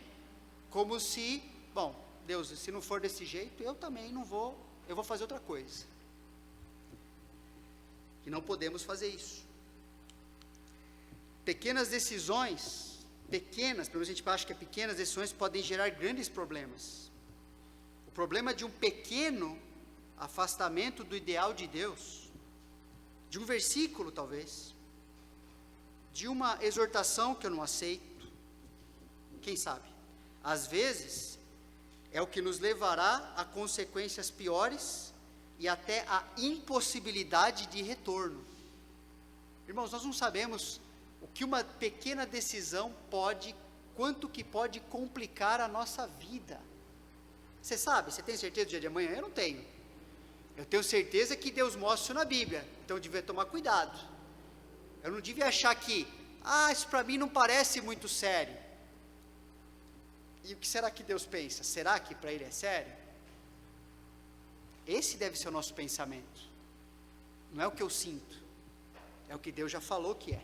Speaker 1: como se, bom, Deus, se não for desse jeito, eu também não vou, eu vou fazer outra coisa, e não podemos fazer isso. Pequenas decisões, pelo menos a gente acha que pequenas decisões podem gerar grandes problemas. O problema de um pequeno afastamento do ideal de Deus, de um versículo talvez, de uma exortação que eu não aceito, quem sabe, às vezes, é o que nos levará a consequências piores e até a impossibilidade de retorno. Irmãos, nós não sabemos o que uma pequena decisão quanto que pode complicar a nossa vida. Você sabe, você tem certeza do dia de amanhã? Eu não tenho. Eu tenho certeza que Deus mostra isso na Bíblia, então eu devia tomar cuidado. Eu não devia achar que, isso para mim não parece muito sério. E o que será que Deus pensa? Será que para Ele é sério? Esse deve ser o nosso pensamento. Não é o que eu sinto, é o que Deus já falou que é.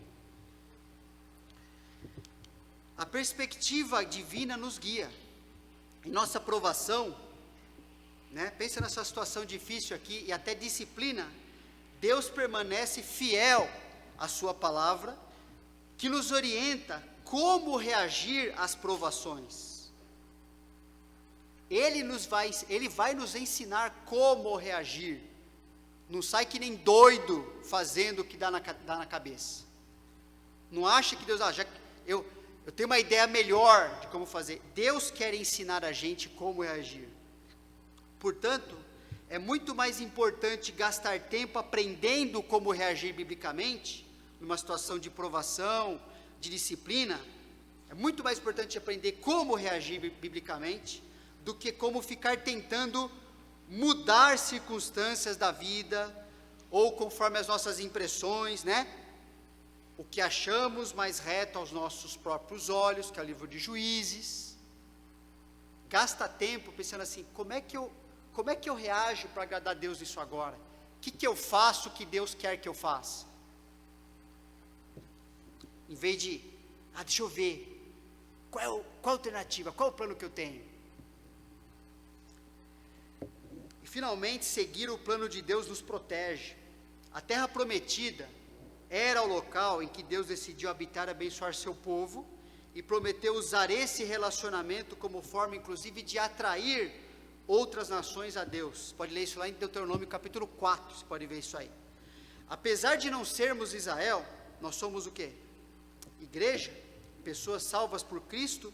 Speaker 1: A perspectiva divina nos guia. Em nossa provação, né, pensa nessa situação difícil aqui, e até disciplina, Deus permanece fiel à sua palavra, que nos orienta como reagir às provações. Ele vai nos ensinar como reagir. Não sai que nem doido fazendo o que dá na cabeça. Não acha que Deus, eu tenho uma ideia melhor de como fazer. Deus quer ensinar a gente como reagir. Portanto, é muito mais importante gastar tempo aprendendo como reagir biblicamente, numa situação de provação, de disciplina. É muito mais importante aprender como reagir biblicamente, do que como ficar tentando mudar circunstâncias da vida, ou conforme as nossas impressões, né? o que achamos mais reto aos nossos próprios olhos, que é o livro de Juízes. Gasta tempo pensando assim, como é que eu reajo para agradar a Deus nisso agora? O que eu faço que Deus quer que eu faça? Em vez de, deixa eu ver, qual a alternativa, qual é o plano que eu tenho? E finalmente, seguir o plano de Deus nos protege. A terra prometida era o local em que Deus decidiu habitar e abençoar seu povo, e prometeu usar esse relacionamento como forma, inclusive, de atrair outras nações a Deus. Pode ler isso lá em Deuteronômio capítulo 4, você pode ver isso aí. Apesar de não sermos Israel, nós somos o quê? Igreja, pessoas salvas por Cristo,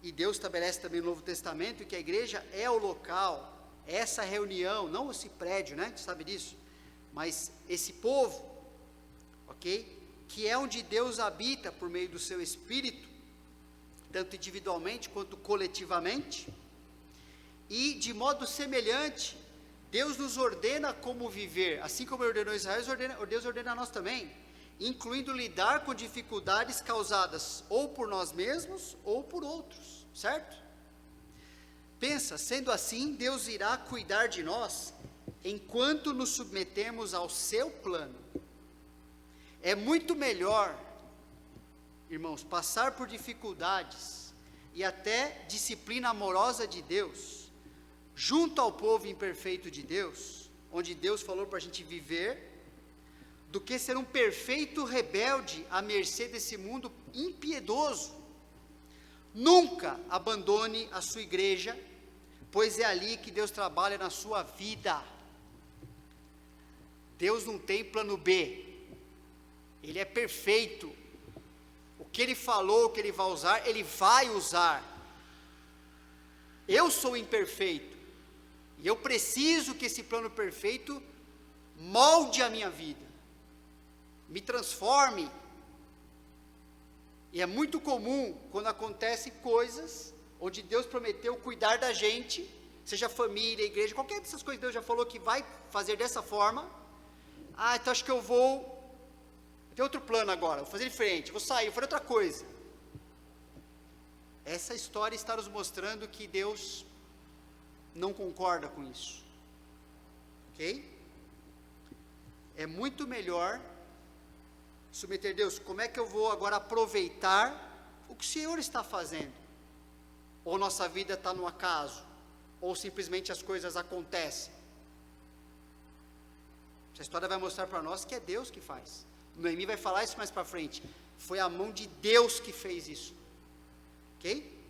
Speaker 1: e Deus estabelece também no Novo Testamento que a igreja é o local, essa reunião, não esse prédio, né, a gente sabe disso, mas esse povo, ok? Que é onde Deus habita por meio do seu Espírito, tanto individualmente quanto coletivamente, e de modo semelhante, Deus nos ordena como viver, assim como Ele ordenou Israel, Deus ordena a nós também, incluindo lidar com dificuldades causadas ou por nós mesmos ou por outros, certo? Pensa, sendo assim, Deus irá cuidar de nós enquanto nos submetemos ao seu plano. É muito melhor, irmãos, passar por dificuldades e até disciplina amorosa de Deus, junto ao povo imperfeito de Deus, onde Deus falou para a gente viver, do que ser um perfeito rebelde à mercê desse mundo impiedoso. Nunca abandone a sua igreja, pois é ali que Deus trabalha na sua vida. Deus não tem plano B, Ele é perfeito. O que Ele falou, o que Ele vai usar, Ele vai usar. Eu sou imperfeito, e eu preciso que esse plano perfeito molde a minha vida, me transforme. E é muito comum quando acontecem coisas onde Deus prometeu cuidar da gente, seja família, igreja, qualquer dessas coisas Deus já falou que vai fazer dessa forma. Então acho que eu tenho outro plano agora, vou fazer diferente, vou sair, vou fazer outra coisa. Essa história está nos mostrando que Deus não concorda com isso, ok? É muito melhor submeter Deus, como é que eu vou agora aproveitar o que o Senhor está fazendo? Ou nossa vida está no acaso, ou simplesmente as coisas acontecem. Essa história vai mostrar para nós que é Deus que faz. Noemi vai falar isso mais para frente, foi a mão de Deus que fez isso, ok?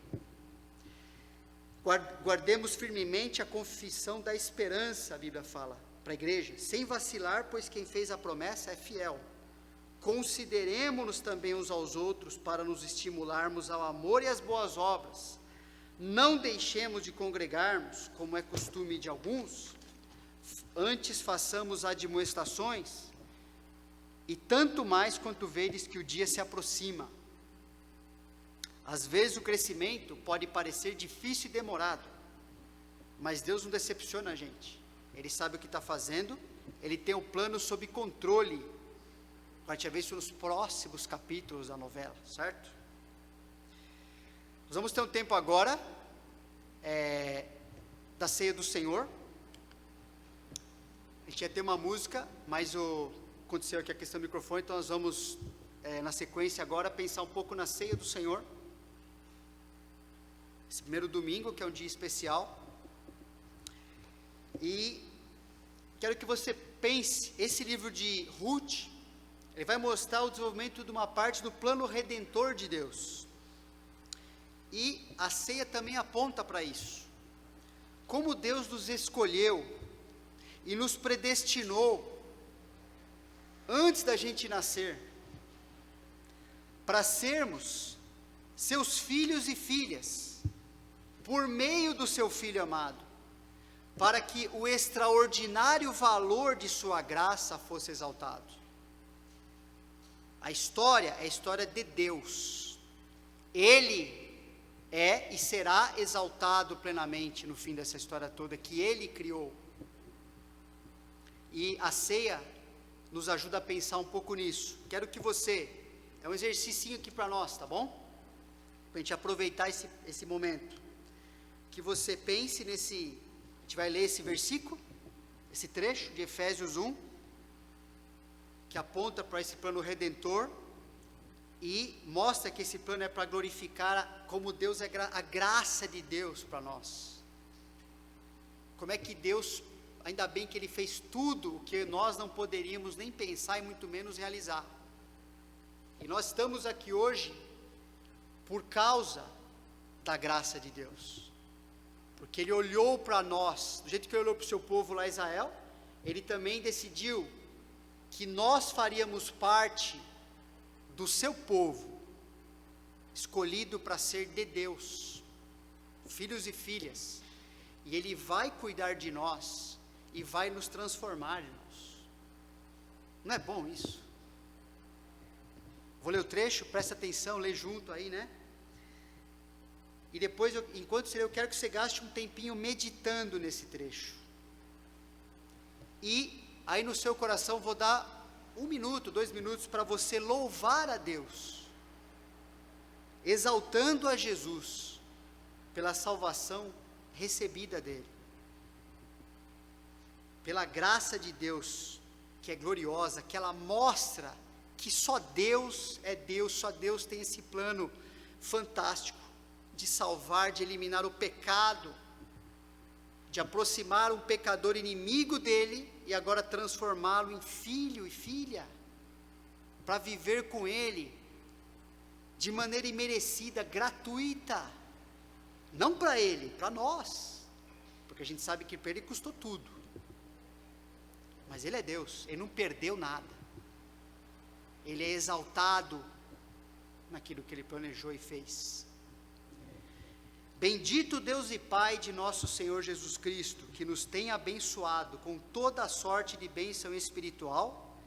Speaker 1: Guardemos firmemente a confissão da esperança, a Bíblia fala para a igreja, sem vacilar, pois quem fez a promessa é fiel. Consideremo-nos também uns aos outros para nos estimularmos ao amor e às boas obras. Não deixemos de congregarmos, como é costume de alguns, antes façamos admoestações, e tanto mais quanto vedes que o dia se aproxima. Às vezes o crescimento pode parecer difícil e demorado, mas Deus não decepciona a gente. Ele sabe o que está fazendo, Ele tem o plano sob controle. A gente vai ver isso nos próximos capítulos da novela, certo? Nós vamos ter um tempo agora da ceia do Senhor. A gente ia ter uma música, mas aconteceu aqui a questão do microfone, então nós vamos, na sequência agora, pensar um pouco na ceia do Senhor. Esse primeiro domingo, que é um dia especial. E quero que você pense, esse livro de Ruth, ele vai mostrar o desenvolvimento de uma parte do plano redentor de Deus. E a ceia também aponta para isso. Como Deus nos escolheu e nos predestinou antes da gente nascer, para sermos seus filhos e filhas, por meio do seu Filho amado, para que o extraordinário valor de sua graça fosse exaltado. A história é a história de Deus. Ele é e será exaltado plenamente no fim dessa história toda que Ele criou. E a ceia nos ajuda a pensar um pouco nisso. Quero que você, é um exercício aqui para nós, tá bom? Para a gente aproveitar esse momento. Que você pense nesse, a gente vai ler esse versículo, esse trecho de Efésios 1, que aponta para esse plano redentor, e mostra que esse plano é para glorificar como Deus é a graça de Deus para nós. Como é que Deus, ainda bem que Ele fez tudo o que nós não poderíamos nem pensar e muito menos realizar. E nós estamos aqui hoje por causa da graça de Deus. Porque Ele olhou para nós, do jeito que Ele olhou para o seu povo lá, Israel, Ele também decidiu que nós faríamos parte do seu povo, escolhido para ser de Deus, filhos e filhas, e Ele vai cuidar de nós, e vai nos transformar, irmãos. Não é bom isso? Vou ler o trecho, presta atenção, lê junto aí, né? E depois, enquanto você lê, eu quero que você gaste um tempinho meditando nesse trecho. E aí no seu coração vou dar 1 minuto, 2 minutos para você louvar a Deus, exaltando a Jesus pela salvação recebida dele, pela graça de Deus, que é gloriosa, que ela mostra que só Deus é Deus, só Deus tem esse plano fantástico de salvar, de eliminar o pecado, de aproximar um pecador inimigo dele e agora transformá-lo em filho e filha, para viver com ele de maneira imerecida, gratuita, não para ele, para nós, porque a gente sabe que para ele custou tudo, mas ele é Deus, ele não perdeu nada, ele é exaltado naquilo que ele planejou e fez. Bendito Deus e Pai de nosso Senhor Jesus Cristo, que nos tem abençoado com toda a sorte de bênção espiritual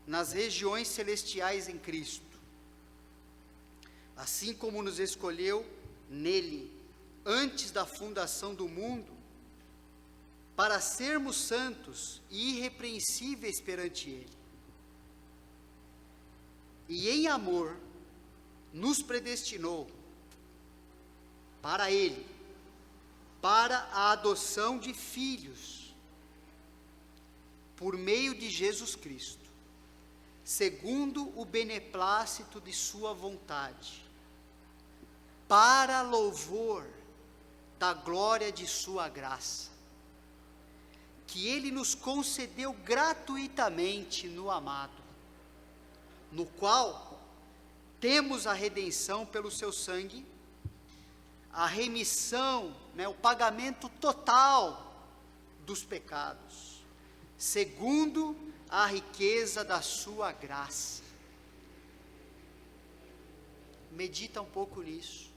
Speaker 1: nas regiões celestiais em Cristo, assim como nos escolheu nele, antes da fundação do mundo, para sermos santos e irrepreensíveis perante Ele. E em amor nos predestinou para Ele, para a adoção de filhos, por meio de Jesus Cristo, segundo o beneplácito de sua vontade, para louvor da glória de sua graça, que Ele nos concedeu gratuitamente no amado, no qual temos a redenção pelo seu sangue, a remissão, o pagamento total dos pecados, segundo a riqueza da sua graça. Medita um pouco nisso.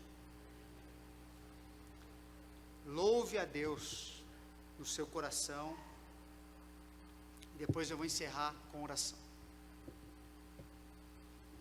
Speaker 1: Louve a Deus no seu coração. Depois eu vou encerrar com oração.